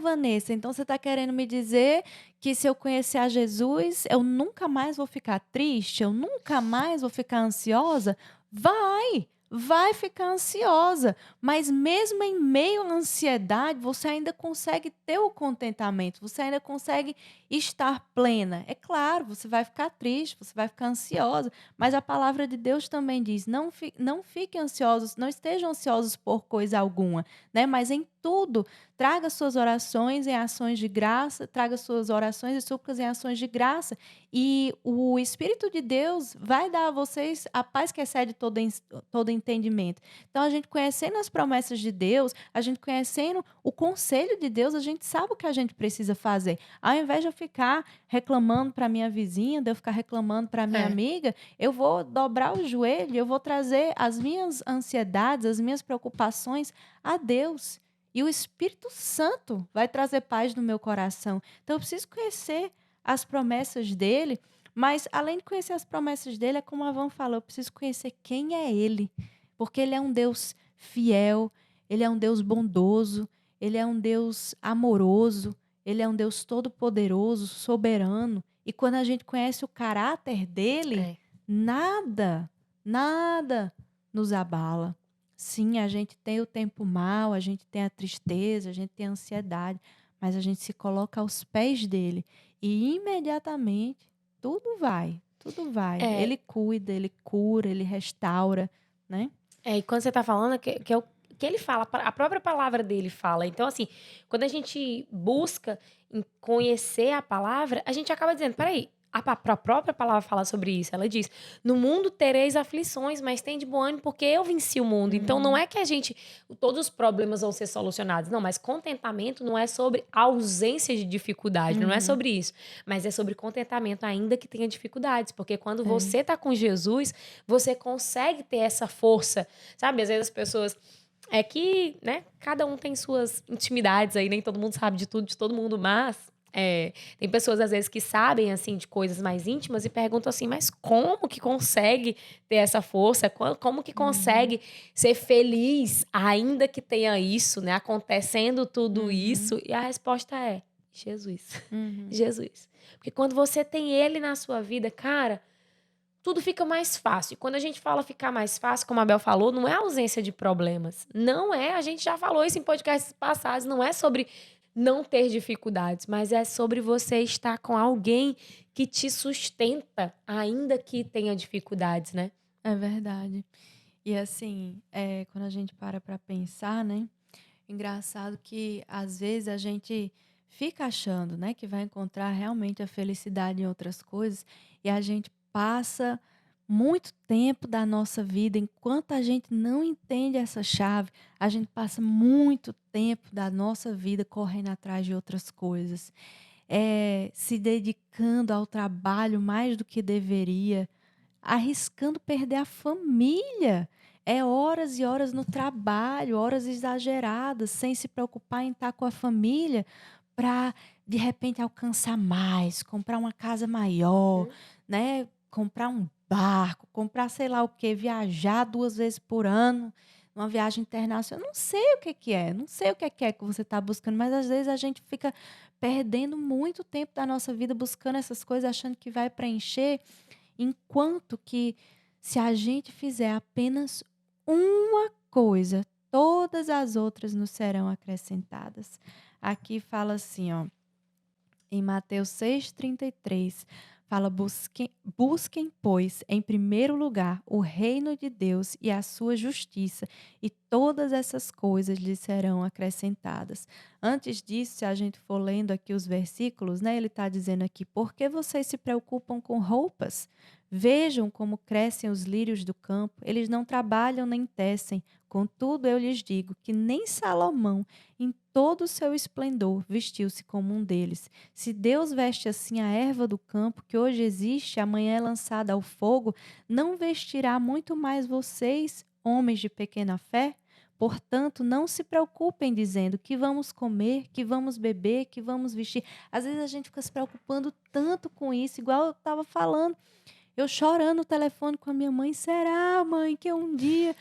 Vanessa, então você está querendo me dizer que se eu conhecer a Jesus, eu nunca mais vou ficar triste, eu nunca mais vou ficar ansiosa? Vai ficar ansiosa, mas mesmo em meio à ansiedade, você ainda consegue ter o contentamento, você ainda consegue estar plena. É claro, você vai ficar triste, você vai ficar ansiosa, mas a palavra de Deus também diz, não fiquem ansiosos, não estejam ansiosos por coisa alguma, né? Mas em tudo, traga suas orações em ações de graça, traga suas orações e súplicas em ações de graça, e o Espírito de Deus vai dar a vocês a paz que excede todo entendimento. Então, a gente conhecendo as promessas de Deus, a gente conhecendo o conselho de Deus, a gente sabe o que a gente precisa fazer. Ao invés de eu ficar reclamando para minha vizinha, de eu ficar reclamando para minha amiga, eu vou dobrar o joelho, eu vou trazer as minhas ansiedades, as minhas preocupações a Deus. E o Espírito Santo vai trazer paz no meu coração. Então, eu preciso conhecer as promessas dele, Mas, além de conhecer as promessas dele, é como a Van falou, eu preciso conhecer quem é ele. Porque ele é um Deus fiel, ele é um Deus bondoso, ele é um Deus amoroso, ele é um Deus todo-poderoso, soberano. E quando a gente conhece o caráter dele, É. nada, nada nos abala. Sim, a gente tem o tempo mau, a gente tem a tristeza, a gente tem a ansiedade, mas a gente se coloca aos pés dele e imediatamente tudo vai, tudo vai. É, Ele cuida, ele cura, ele restaura, né? e quando você tá falando, que é o que ele fala, a própria palavra dele fala. Então, assim, quando a gente busca conhecer a palavra, a gente acaba dizendo, peraí, a própria palavra fala sobre isso. Ela diz, no mundo tereis aflições, mas tem de bom ânimo porque eu venci o mundo. Então, não Uhum, é que todos os problemas vão ser solucionados. Não, mas contentamento não é sobre ausência de dificuldade, não é uhum, sobre isso. Mas é sobre contentamento ainda que tenha dificuldades. Porque quando é. você tá com Jesus, você consegue ter essa força. Sabe, às vezes as pessoas. É que, né, cada um tem suas intimidades aí, nem todo mundo sabe de tudo de todo mundo, mas tem pessoas às vezes que sabem, assim, de coisas mais íntimas e perguntam assim, mas como que consegue ter essa força? Como que Uhum, consegue ser feliz ainda que tenha isso, né, acontecendo tudo uhum, isso? E a resposta é Jesus. uhum, Jesus. Porque quando você tem ele na sua vida, cara, tudo fica mais fácil. E quando a gente fala ficar mais fácil, como a Bel falou, não é ausência de problemas. Não é, a gente já falou isso em podcasts passados, não é sobre não ter dificuldades, mas é sobre você estar com alguém que te sustenta, ainda que tenha dificuldades, né? é verdade. E assim, quando a gente para pensar, né? Engraçado que às vezes a gente fica achando, né, que vai encontrar realmente a felicidade em outras coisas e a gente passa muito tempo da nossa vida, enquanto a gente não entende essa chave, a gente passa muito tempo da nossa vida correndo atrás de outras coisas, se dedicando ao trabalho mais do que deveria, arriscando perder a família. É horas e horas no trabalho, horas exageradas, sem se preocupar em estar com a família, para de repente alcançar mais, comprar uma casa maior, Uhum. né? Comprar um barco, comprar sei lá o quê, viajar 2 vezes por ano, uma viagem internacional. Eu não sei o que que é, não sei o que é que você está buscando, mas às vezes a gente fica perdendo muito tempo da nossa vida buscando essas coisas, achando que vai preencher. Enquanto que, se a gente fizer apenas uma coisa, todas as outras nos serão acrescentadas. Aqui fala assim, ó, em Mateus 6,33, fala: busquem, pois, em primeiro lugar o reino de Deus e a sua justiça, e todas essas coisas lhes serão acrescentadas. Antes disso, se a gente for lendo aqui os versículos, né, ele está dizendo aqui: por que vocês se preocupam com roupas? Vejam como crescem os lírios do campo, eles não trabalham nem tecem. Contudo, eu lhes digo que nem Salomão, em todo o seu esplendor, vestiu-se como um deles. Se Deus veste assim a erva do campo, que hoje existe, amanhã é lançada ao fogo, não vestirá muito mais vocês, homens de pequena fé? Portanto, não se preocupem dizendo que vamos comer, que vamos beber, que vamos vestir. Às vezes a gente fica se preocupando tanto com isso, igual eu estava falando. Eu chorando no telefone com a minha mãe. Será, mãe, que um dia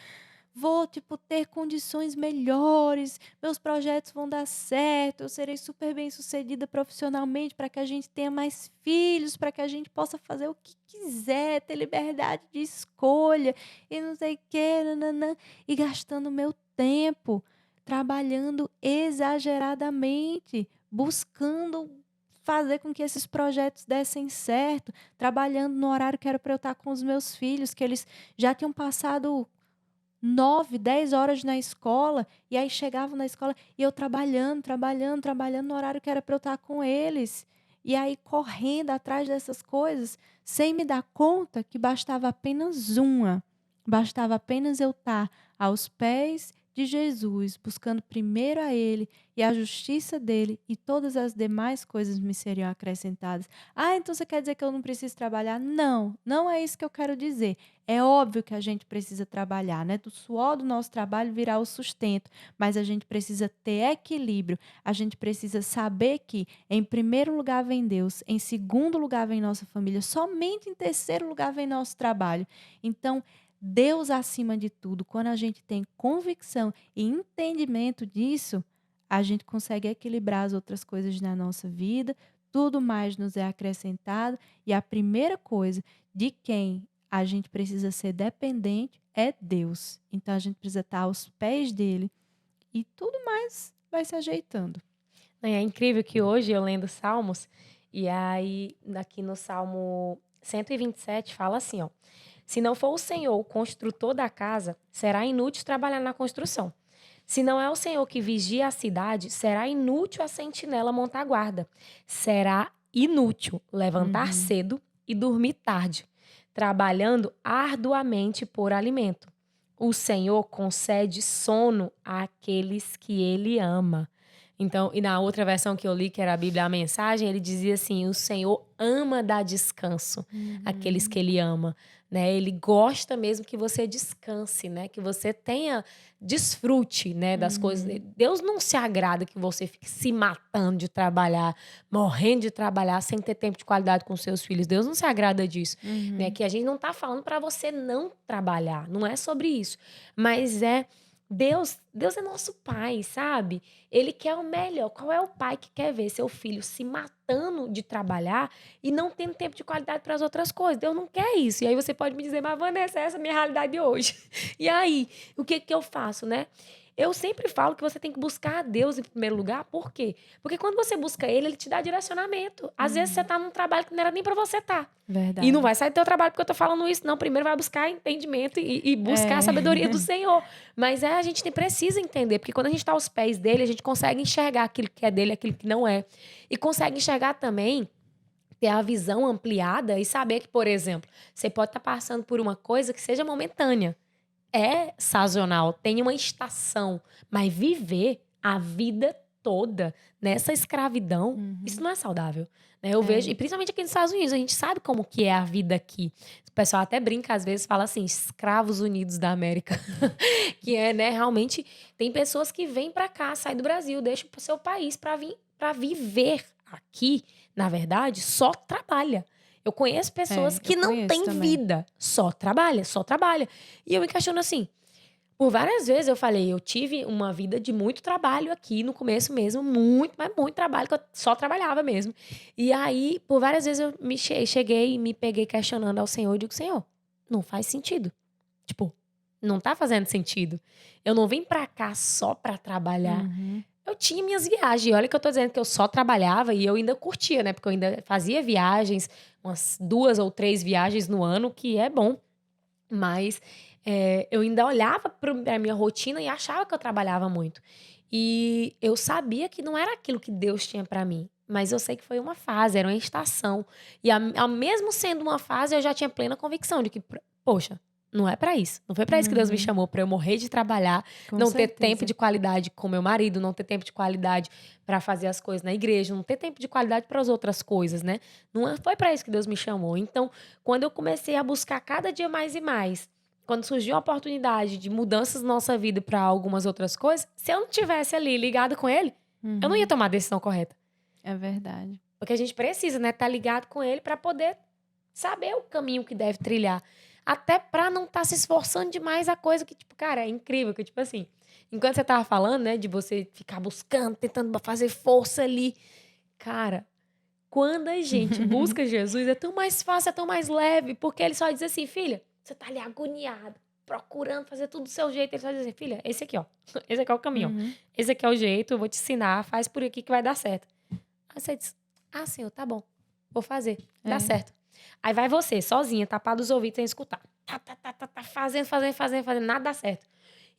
vou, tipo, ter condições melhores, meus projetos vão dar certo, eu serei super bem-sucedida profissionalmente para que a gente tenha mais filhos, para que a gente possa fazer o que quiser, ter liberdade de escolha e não sei o quê, nananã, e gastando meu tempo trabalhando exageradamente, buscando fazer com que esses projetos dessem certo, trabalhando no horário que era para eu estar com os meus filhos, que eles já tinham passado 9, 10 horas na escola, e aí chegavam na escola e eu trabalhando, trabalhando, trabalhando no horário que era para eu estar com eles. E aí correndo atrás dessas coisas, sem me dar conta que bastava apenas uma. Bastava apenas eu estar aos pés de Jesus, buscando primeiro a Ele e a justiça dele, e todas as demais coisas me seriam acrescentadas. Ah, então você quer dizer que eu não preciso trabalhar? Não, não é isso que eu quero dizer. É óbvio que a gente precisa trabalhar, né? Do suor do nosso trabalho virá o sustento, mas a gente precisa ter equilíbrio. A gente precisa saber que, em primeiro lugar, vem Deus, em segundo lugar, vem nossa família, somente em terceiro lugar, vem nosso trabalho. Então, Deus acima de tudo. Quando a gente tem convicção e entendimento disso, a gente consegue equilibrar as outras coisas na nossa vida, tudo mais nos é acrescentado, e a primeira coisa de quem a gente precisa ser dependente é Deus. Então a gente precisa estar aos pés dele e tudo mais vai se ajeitando. É incrível que hoje eu lendo Salmos, e aí aqui no Salmo 127 fala assim, ó: se não for o Senhor o construtor da casa, será inútil trabalhar na construção. Se não é o Senhor que vigia a cidade, será inútil a sentinela montar guarda. Será inútil levantar Uhum. cedo e dormir tarde, trabalhando arduamente por alimento. O Senhor concede sono àqueles que ele ama. Então, e na outra versão que eu li, que era a Bíblia, a mensagem, ele dizia assim: o Senhor ama dar descanso àqueles que Uhum. ele ama, né? Ele gosta mesmo que você descanse, né? Que você tenha desfrute, né, das coisas Uhum. dele. Deus não se agrada que você fique se matando de trabalhar, morrendo de trabalhar sem ter tempo de qualidade com seus filhos. Deus não se agrada disso, né? Uhum. Que a gente não tá falando para você não trabalhar, não é sobre isso, mas é Deus é nosso pai, sabe? Ele quer o melhor. Qual é o pai que quer ver seu filho se matando de trabalhar e não tendo tempo de qualidade para as outras coisas? Deus não quer isso. E aí você pode me dizer, mas Vanessa, essa é a minha realidade hoje. E aí, o que que eu faço, né? Eu sempre falo que você tem que buscar a Deus em primeiro lugar. Por quê? Porque quando você busca Ele, Ele te dá direcionamento. Às vezes você Uhum. tá num trabalho que não era nem para você estar. E não Verdade. vai sair do teu trabalho porque eu tô falando isso, não. Primeiro vai buscar entendimento e buscar a É. sabedoria do Senhor. Mas a gente precisa entender, porque quando a gente está aos pés dele, a gente consegue enxergar aquilo que é dele e aquilo que não é. E consegue enxergar também, ter a visão ampliada e saber que, por exemplo, você pode estar passando por uma coisa que seja momentânea. É sazonal, tem uma estação, mas viver a vida toda nessa escravidão, isso Uhum. não é saudável, né? Eu vejo, É. e principalmente aqui nos Estados Unidos, a gente sabe como que é a vida aqui. O pessoal até brinca às vezes, fala assim, escravos unidos da América, que é, né, realmente tem pessoas que vêm para cá, saem do Brasil, deixam o seu país para vir para viver aqui, na verdade, só trabalha. Eu conheço pessoas Eu que não conheço têm também. vida, só trabalha, só trabalha. E eu me questiono assim, por várias vezes eu falei, eu tive uma vida de muito trabalho aqui no começo mesmo, muito, mas muito trabalho, que eu só trabalhava mesmo. E aí, por várias vezes eu cheguei e me peguei questionando ao Senhor, e digo, Senhor, não faz sentido. Tipo, não tá fazendo sentido. Eu não vim pra cá só pra trabalhar. Uhum. Eu tinha minhas viagens. E olha que eu tô dizendo que eu só trabalhava e eu ainda curtia, né? Porque eu ainda fazia viagens, umas 2 ou 3 viagens no ano, que é bom. Mas eu ainda olhava pra minha rotina e achava que eu trabalhava muito. E eu sabia que não era aquilo que Deus tinha pra mim. Mas eu sei que foi uma fase, era uma estação. E mesmo sendo uma fase, eu já tinha plena convicção de que, poxa, não é pra isso. Não foi pra isso que Deus me Uhum. chamou, pra eu morrer de trabalhar, Com não ter tempo certeza. de qualidade com meu marido, não ter tempo de qualidade pra fazer as coisas na igreja, não ter tempo de qualidade para as outras coisas, né? Foi pra isso que Deus me chamou. Então, quando eu comecei a buscar cada dia mais e mais, quando surgiu a oportunidade de mudanças na nossa vida para algumas outras coisas, se eu não tivesse ali ligado com ele, eu não ia Uhum. tomar a decisão correta. É verdade. Porque a gente precisa, né, estar ligado com ele para poder saber o caminho que deve trilhar. Até para não estar se esforçando demais a coisa que, tipo, cara, é incrível que, tipo assim, enquanto você tava falando, né, de você ficar buscando, tentando fazer força ali, cara, quando a gente busca Jesus, é tão mais fácil, é tão mais leve, porque ele só diz assim, filha, você tá ali agoniada, procurando fazer tudo do seu jeito. Ele só diz assim, filha, esse aqui, ó. Esse aqui é o caminho, ó. Uhum. Esse aqui é o jeito, eu vou te ensinar, faz por aqui que vai dar certo. Aí você diz, ah, senhor, tá bom, vou fazer, dá É. certo. Aí vai você, sozinha, tapado os ouvidos sem escutar. Tá, fazendo, nada dá certo.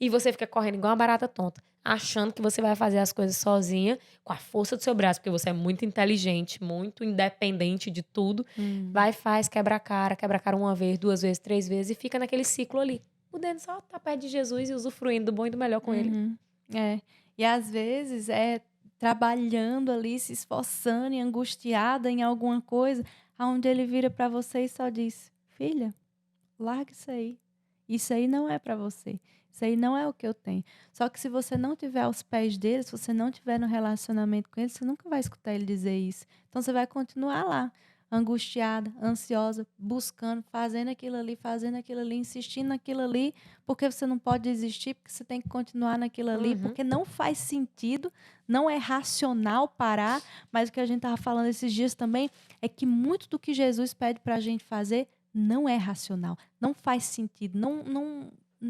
E você fica correndo igual uma barata tonta, achando que você vai fazer as coisas sozinha, com a força do seu braço, porque você é muito inteligente, muito independente de tudo. Hum. Vai, faz, quebra a cara uma vez, 2 vezes, 3 vezes e fica naquele ciclo ali. podendo só estar perto de Jesus e usufruindo do bom e do melhor com ele. Uhum. É. E às vezes é trabalhando ali, se esforçando e angustiada em alguma coisa, aonde ele vira para você e só diz: "Filha, larga isso aí. Isso aí não é para você. Isso aí não é o que eu tenho". Só que se você não tiver aos pés dele, se você não tiver no relacionamento com ele, você nunca vai escutar ele dizer isso. Então você vai continuar lá, angustiada, ansiosa, buscando, fazendo aquilo ali, insistindo naquilo ali, porque você não pode desistir, porque você tem que continuar naquilo ali, Uhum. porque não faz sentido, não é racional parar, mas o que a gente estava falando esses dias também é que muito do que Jesus pede para a gente fazer não é racional, não faz sentido,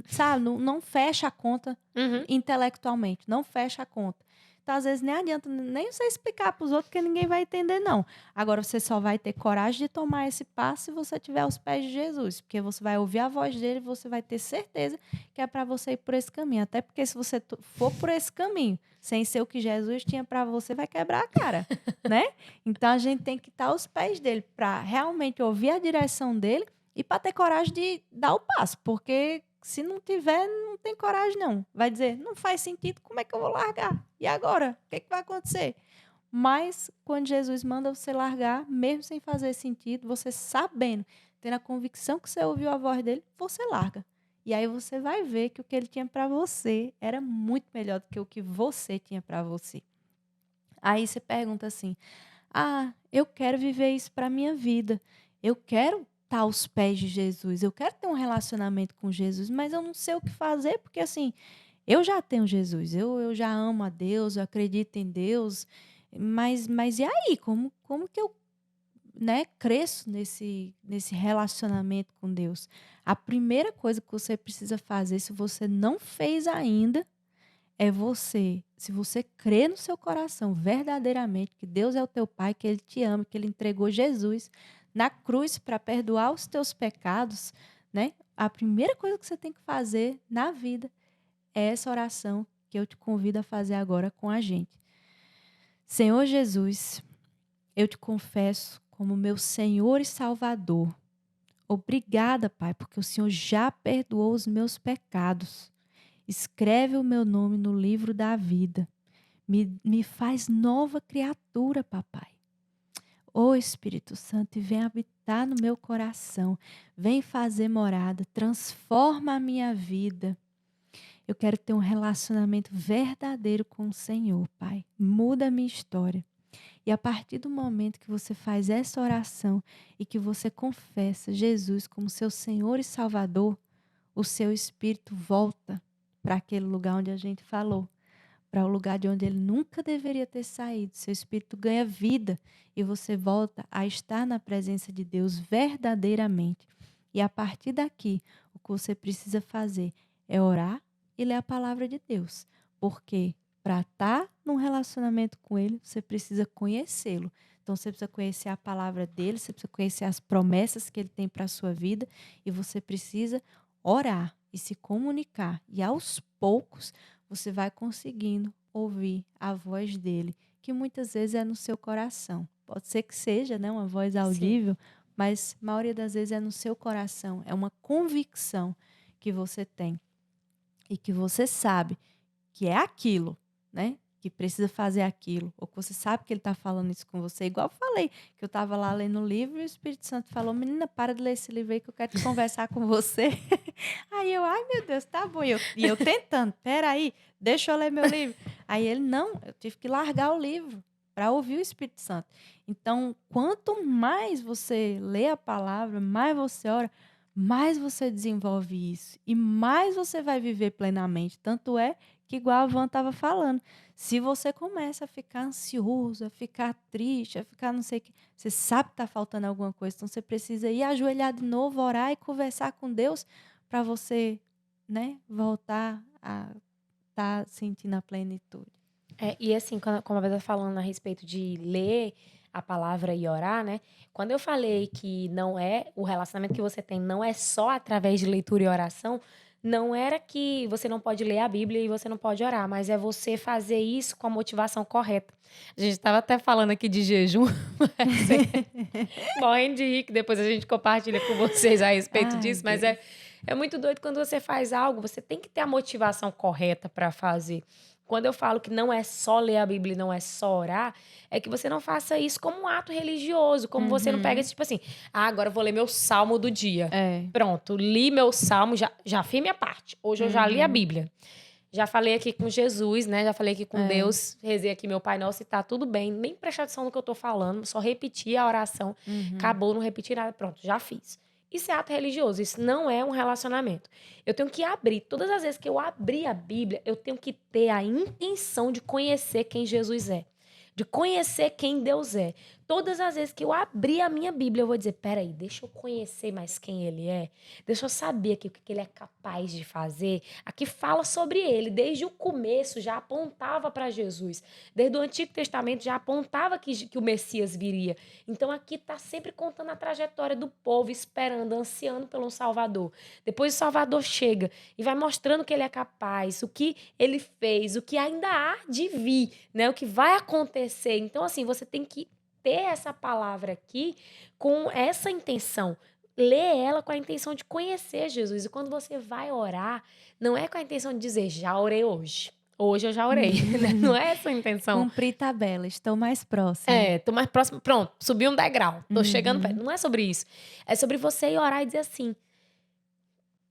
sabe, não fecha a conta Uhum. intelectualmente, não fecha a conta. Então, às vezes, nem adianta nem você explicar para os outros, porque ninguém vai entender, não. Agora, você só vai ter coragem de tomar esse passo se você estiver aos pés de Jesus, porque você vai ouvir a voz dele e você vai ter certeza que é para você ir por esse caminho. Até porque se você for por esse caminho, sem ser o que Jesus tinha para você, vai quebrar a cara, né? Então, a gente tem que estar aos pés dele para realmente ouvir a direção dele e para ter coragem de dar o passo, porque se não tiver, não tem coragem não. Vai dizer: "Não faz sentido, como é que eu vou largar? E agora? O que é que vai acontecer?". Mas quando Jesus manda você largar, mesmo sem fazer sentido, você sabendo, tendo a convicção que você ouviu a voz dele, você larga. E aí você vai ver que o que ele tinha para você era muito melhor do que o que você tinha para você. Aí você pergunta assim: "Ah, eu quero viver isso para minha vida. Eu quero estar aos pés de Jesus. Eu quero ter um relacionamento com Jesus, mas eu não sei o que fazer, porque assim, eu já tenho Jesus. Eu já amo a Deus, eu acredito em Deus. Mas e aí? Como que eu, né, cresço nesse relacionamento com Deus?" A primeira coisa que você precisa fazer, se você não fez ainda, é você, se você crê no seu coração verdadeiramente que Deus é o teu pai, que ele te ama, que ele entregou Jesus na cruz para perdoar os teus pecados, né? A primeira coisa que você tem que fazer na vida é essa oração que eu te convido a fazer agora com a gente. Senhor Jesus, eu te confesso como meu Senhor e Salvador. Obrigada, Pai, porque o Senhor já perdoou os meus pecados. Escreve o meu nome no livro da vida. Me faz nova criatura, papai. Ô Espírito Santo, e vem habitar no meu coração. Vem fazer morada. Transforma a minha vida. Eu quero ter um relacionamento verdadeiro com o Senhor, Pai. Muda a minha história. E a partir do momento que você faz essa oração e que você confessa Jesus como seu Senhor e Salvador, o seu espírito volta para aquele lugar onde a gente falou, para o lugar de onde ele nunca deveria ter saído. Seu espírito ganha vida e você volta a estar na presença de Deus verdadeiramente. E a partir daqui, o que você precisa fazer é orar e ler a palavra de Deus. Porque para estar num relacionamento com ele, você precisa conhecê-lo. Então você precisa conhecer a palavra dele, você precisa conhecer as promessas que ele tem para a sua vida e você precisa orar e se comunicar. E aos poucos você vai conseguindo ouvir a voz dele, que muitas vezes é no seu coração. Pode ser que seja, né, uma voz Sim. audível, mas a maioria das vezes é no seu coração. É uma convicção que você tem e que você sabe que é aquilo, né? Que precisa fazer aquilo, ou que você sabe que ele está falando isso com você. Igual eu falei, que eu estava lá lendo o livro e o Espírito Santo falou: "Menina, para de ler esse livro aí que eu quero te conversar com você". Aí eu: "Ai, meu Deus, tá bom". E eu tentando: "Peraí, deixa eu ler meu livro". Aí ele: "Não, eu tive que largar o livro para ouvir o Espírito Santo". Então, quanto mais você lê a palavra, mais você ora, mais você desenvolve isso e mais você vai viver plenamente. Tanto é que, igual a Van estava falando, se você começa a ficar ansioso, a ficar triste, a ficar não sei o que, você sabe que está faltando alguma coisa, então você precisa ir ajoelhar de novo, orar e conversar com Deus para você, né, voltar a estar sentindo a plenitude. E assim, como a Beth tá falando a respeito de ler a palavra e orar, né? Quando eu falei que não é o relacionamento que você tem não é só através de leitura e oração, não era que você não pode ler a Bíblia e você não pode orar, mas é você fazer isso com a motivação correta. A gente estava até falando aqui de jejum, mas morrendo de rir, que depois a gente compartilha com vocês a respeito Ai, disso, mas é Deus. É muito doido quando você faz algo, você tem que ter a motivação correta para fazer. Quando eu falo que não é só ler a Bíblia, não é só orar, é que você não faça isso como um ato religioso, como você não pega Uhum. esse tipo assim, agora eu vou ler meu salmo do dia. É. Pronto, li meu salmo, já fiz minha parte. Hoje eu já li a Uhum. Bíblia. Já falei aqui com Jesus, né? Já falei aqui com É. Deus, rezei aqui meu Pai Nosso e tá tudo bem. Nem prestar atenção no que eu tô falando, só repetir a oração. Uhum. Acabou, não repetir nada. Pronto, já fiz. Isso é ato religioso, isso não é um relacionamento. Eu tenho que abrir, todas as vezes que eu abrir a Bíblia, eu tenho que ter a intenção de conhecer quem Jesus é, de conhecer quem Deus é. Todas as vezes que eu abrir a minha Bíblia, eu vou dizer: peraí, deixa eu conhecer mais quem ele é, deixa eu saber aqui o que ele é capaz de fazer. Aqui fala sobre ele, desde o começo já apontava para Jesus, desde o Antigo Testamento já apontava que o Messias viria. Então aqui está sempre contando a trajetória do povo, esperando, ansiando pelo Salvador. Depois o Salvador chega e vai mostrando que ele é capaz, o que ele fez, o que ainda há de vir, né? O que vai acontecer. Então, assim, você tem que ter essa palavra aqui com essa intenção. Lê ela com a intenção de conhecer Jesus. E quando você vai orar, não é com a intenção de dizer, já orei hoje. Hoje eu já orei, né? Não é essa a intenção. Cumpri tabela, estou mais próximo. É, tô mais próximo. Pronto, subi um degrau. Tô chegando perto. Uhum. Não é sobre isso. É sobre você ir orar e dizer assim: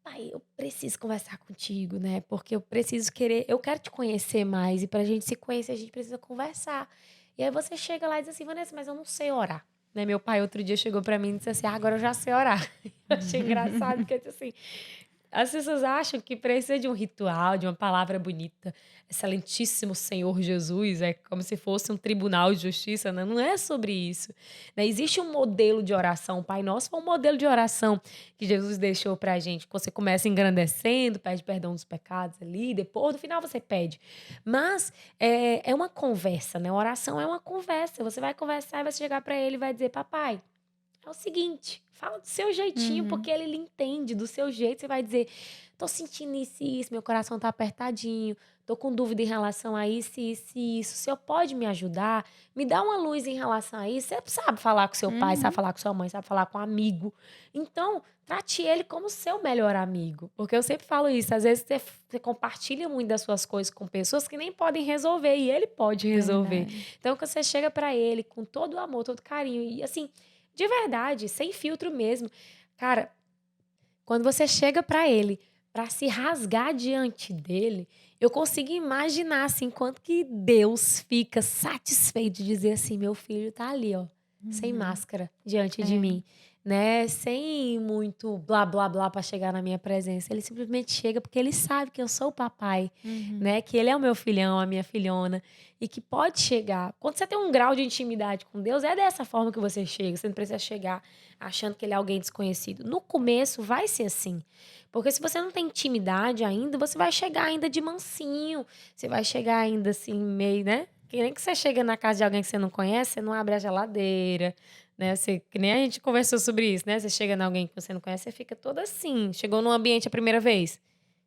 pai, eu preciso conversar contigo, né? Porque eu preciso querer, eu quero te conhecer mais. E pra gente se conhecer, a gente precisa conversar. E aí você chega lá e diz assim: Vanessa, mas eu não sei orar. Né? Meu pai outro dia chegou pra mim e disse assim: agora eu já sei orar. Eu achei engraçado, porque eu disse assim: as pessoas acham que precisa de um ritual, de uma palavra bonita. Excelentíssimo Senhor Jesus, é como se fosse um tribunal de justiça, né? Não é sobre isso. Né? Existe um modelo de oração. O Pai Nosso foi um modelo de oração que Jesus deixou pra gente. Você começa engrandecendo, pede perdão dos pecados ali, depois, no final, você pede. Mas é uma conversa, né? Oração é uma conversa. Você vai conversar e vai chegar pra ele e vai dizer: papai, é o seguinte, fala do seu jeitinho, Uhum. porque ele lhe entende do seu jeito. Você vai dizer: tô sentindo isso e isso, meu coração tá apertadinho, tô com dúvida em relação a isso, isso e isso. O senhor pode me ajudar? Me dá uma luz em relação a isso. Você sabe falar com seu pai, sabe Uhum. falar com sua mãe, sabe falar com um amigo. Então, trate ele como seu melhor amigo. Porque eu sempre falo isso, às vezes você compartilha muito das suas coisas com pessoas que nem podem resolver, e ele pode resolver. Verdade. Então, quando você chega pra ele com todo o amor, todo o carinho, e assim, de verdade, sem filtro mesmo. Cara, quando você chega pra ele pra se rasgar diante dele, eu consigo imaginar assim quanto que Deus fica satisfeito de dizer assim: meu filho tá ali, ó, sem Uhum. máscara diante de É. mim, né? Sem muito blá blá blá pra chegar na minha presença. Ele simplesmente chega porque ele sabe que eu sou o papai, Uhum. né? Que ele é o meu filhão, a minha filhona e que pode chegar. Quando você tem um grau de intimidade com Deus, é dessa forma que você chega. Você não precisa chegar achando que ele é alguém desconhecido. No começo vai ser assim. Porque se você não tem intimidade ainda, você vai chegar ainda de mansinho. Você vai chegar ainda assim, meio, né? Que nem que você chega na casa de alguém que você não conhece, você não abre a geladeira, né? Você, que nem a gente conversou sobre isso, né? Você chega em alguém que você não conhece, você fica toda assim. Chegou num ambiente a primeira vez.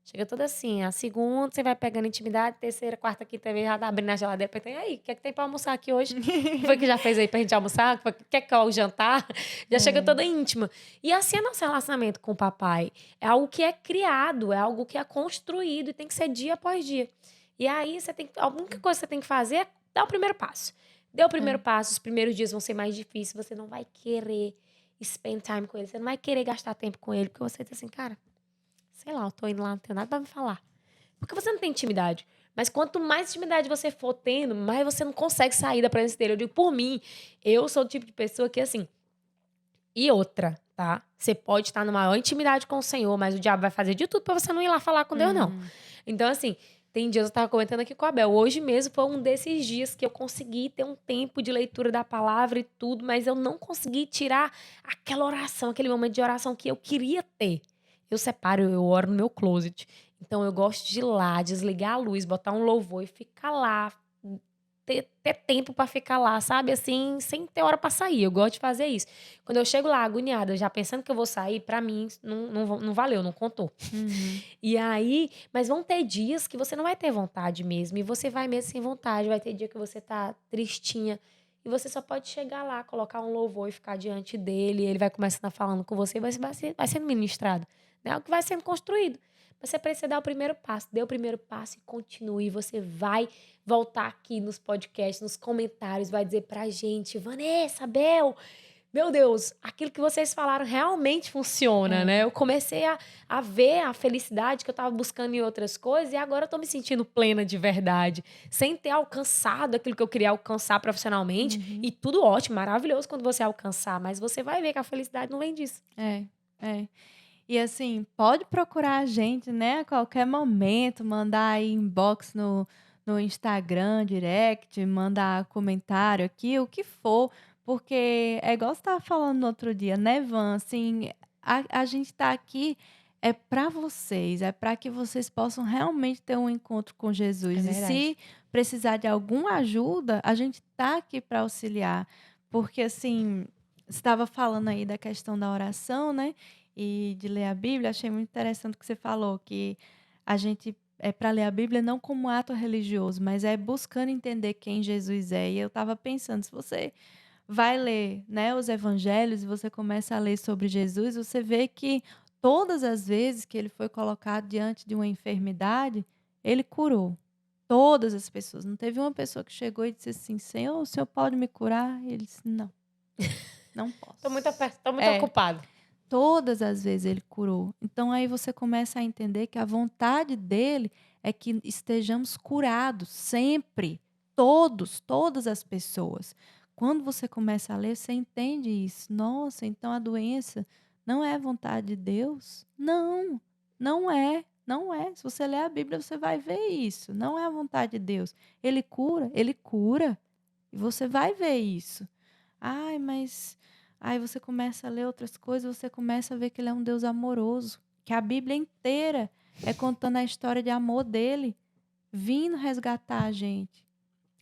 Chega toda assim. A segunda, você vai pegando intimidade. Terceira, quarta, quinta vez, já tá abrindo a geladeira. Perguntando: e aí, o que é que tem pra almoçar aqui hoje? O que foi que já fez aí pra gente almoçar? O que é que é o jantar? Já chega É. toda íntima. E assim é nosso relacionamento com o papai. É algo que é criado, é algo que é construído e tem que ser dia após dia. E aí, a única coisa que você tem que fazer é dar o primeiro passo. Deu o primeiro É. passo, os primeiros dias vão ser mais difíceis. Você não vai querer spend time com ele. Você não vai querer gastar tempo com ele. Porque você diz assim: cara, sei lá, eu tô indo lá, não tenho nada pra me falar. Porque você não tem intimidade. Mas quanto mais intimidade você for tendo, mais você não consegue sair da presença dele. Eu digo por mim, eu sou o tipo de pessoa que, assim. E outra, tá? Você pode estar numa maior intimidade com o Senhor, mas o diabo vai fazer de tudo pra você não ir lá falar com Deus, não. Uhum. Então, assim, tem dias, eu tava comentando aqui com a Bel, hoje mesmo foi um desses dias que eu consegui ter um tempo de leitura da palavra e tudo, mas eu não consegui tirar aquela oração, aquele momento de oração que eu queria ter. Eu separo, eu oro no meu closet. Então, eu gosto de ir lá, desligar a luz, botar um louvor e ficar lá, ter tempo pra ficar lá, sabe, assim, sem ter hora pra sair. Eu gosto de fazer isso. Quando eu chego lá agoniada, já pensando que eu vou sair, pra mim não valeu, não contou. Uhum. E aí, mas vão ter dias que você não vai ter vontade mesmo, e você vai mesmo sem vontade. Vai ter dia que você tá tristinha e você só pode chegar lá, colocar um louvor e ficar diante dele, e ele vai começando a falando com você, e vai sendo ministrado. né? É o que vai sendo construído. Você precisa dar o primeiro passo. Dê o primeiro passo e continue. Você vai voltar aqui nos podcasts, nos comentários, vai dizer pra gente, Vanessa, Bel, meu Deus, aquilo que vocês falaram realmente funciona, né? É. Eu comecei a ver a felicidade que eu estava buscando em outras coisas e agora eu tô me sentindo plena de verdade, sem ter alcançado aquilo que eu queria alcançar profissionalmente. Uhum. E tudo ótimo, maravilhoso quando você alcançar, mas você vai ver que a felicidade não vem disso. É, é. E assim, pode procurar a gente, né, a qualquer momento, mandar aí inbox no Instagram, direct, mandar comentário aqui, o que for, porque é igual você estava falando no outro dia, né, Van? Assim, a gente tá aqui é para vocês, é para que vocês possam realmente ter um encontro com É Jesus. E verdade. se precisar de alguma ajuda, a gente tá aqui para auxiliar. Porque assim, você estava falando aí da questão da oração, né? E de ler a Bíblia, achei muito interessante o que você falou, que a gente é para ler a Bíblia não como ato religioso, mas é buscando entender quem Jesus é. E eu estava pensando, se você vai ler, né, os evangelhos e você começa a ler sobre Jesus, você vê que todas as vezes que ele foi colocado diante de uma enfermidade, ele curou. Todas as pessoas. Não teve uma pessoa que chegou e disse assim: Senhor, o senhor pode me curar? E ele disse: Não, não posso. Tô muito É, ocupado. todas as vezes ele curou. Então aí você começa a entender que a vontade dele é que estejamos curados sempre, todos, todas as pessoas. Quando você começa a ler, você entende isso. Nossa, então a doença não é a vontade de Deus? Não, não é. Não é. Se você ler a Bíblia, você vai ver isso. Não é a vontade de Deus. Ele cura, ele cura. E você vai ver isso. Ai, mas aí você começa a ler outras coisas, você começa a ver que ele é um Deus amoroso, que a Bíblia inteira é contando a história de amor dele, vindo resgatar a gente.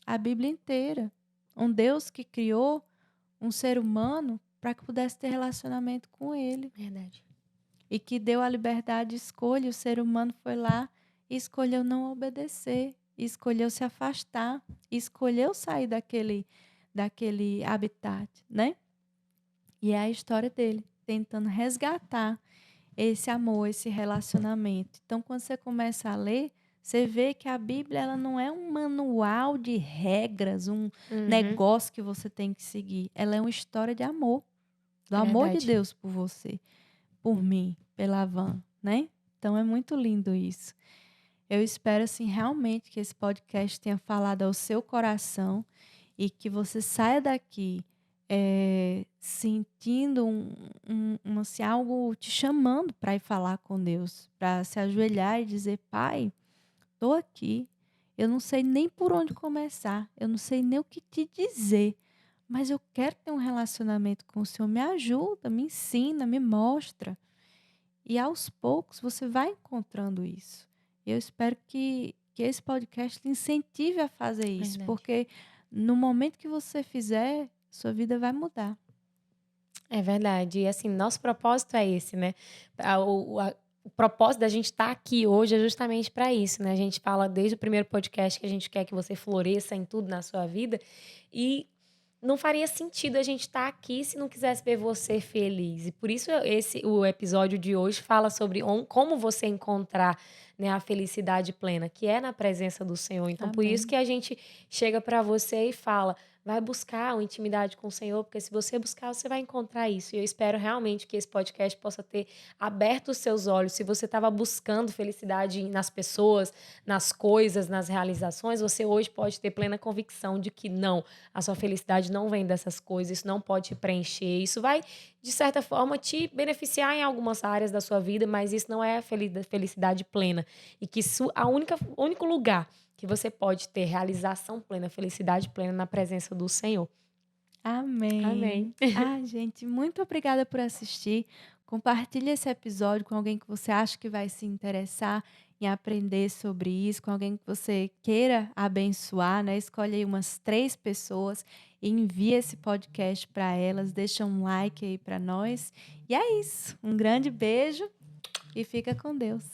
A Bíblia inteira. Um Deus que criou um ser humano para que pudesse ter relacionamento com ele Verdade. e que deu a liberdade de escolha. O ser humano foi lá e escolheu não obedecer, e escolheu se afastar, e escolheu sair daquele habitat, né? E é a história dele, tentando resgatar esse amor, esse relacionamento. Então, quando você começa a ler, você vê que a Bíblia ela não é um manual de regras, um Uhum. negócio que você tem que seguir. Ela é uma história de amor, do É amor de verdade. Deus por você, por mim, pela Van, né? Então é muito lindo isso. Eu espero assim realmente que esse podcast tenha falado ao seu coração e que você saia daqui sentindo assim, algo te chamando para ir falar com Deus, para se ajoelhar e dizer: Pai, estou aqui. Eu não sei nem por onde começar, eu não sei nem o que te dizer, mas eu quero ter um relacionamento com o Senhor. Me ajuda, me ensina, me mostra. E aos poucos você vai encontrando isso. E eu espero que esse podcast lhe incentive a fazer isso, Verdade. porque no momento que você fizer, sua vida vai mudar. É verdade. E assim, nosso propósito é esse, né? O propósito da gente estar aqui hoje é justamente para isso, né? A gente fala desde o primeiro podcast que a gente quer que você floresça em tudo na sua vida e não faria sentido a gente estar aqui se não quisesse ver você feliz. E por isso o episódio de hoje fala sobre como você encontrar, né, a felicidade plena, que é na presença do Senhor. Então, por isso Amém. que a gente chega para você e fala: vai buscar uma intimidade com o Senhor, porque se você buscar, você vai encontrar isso. E eu espero realmente que esse podcast possa ter aberto os seus olhos. Se você estava buscando felicidade nas pessoas, nas coisas, nas realizações, você hoje pode ter plena convicção de que não, a sua felicidade não vem dessas coisas, isso não pode te preencher. Isso vai, de certa forma, te beneficiar em algumas áreas da sua vida, mas isso não é a felicidade plena. E que o único lugar que você pode ter realização plena, felicidade plena na presença do Senhor. Amém. Amém. Ah, gente, muito obrigada por assistir. Compartilhe esse episódio com alguém que você acha que vai se interessar em aprender sobre isso, com alguém que você queira abençoar, né? Escolhe aí umas 3 pessoas e envia esse podcast para elas, deixa um like aí para nós. E é isso. Um grande beijo e fica com Deus.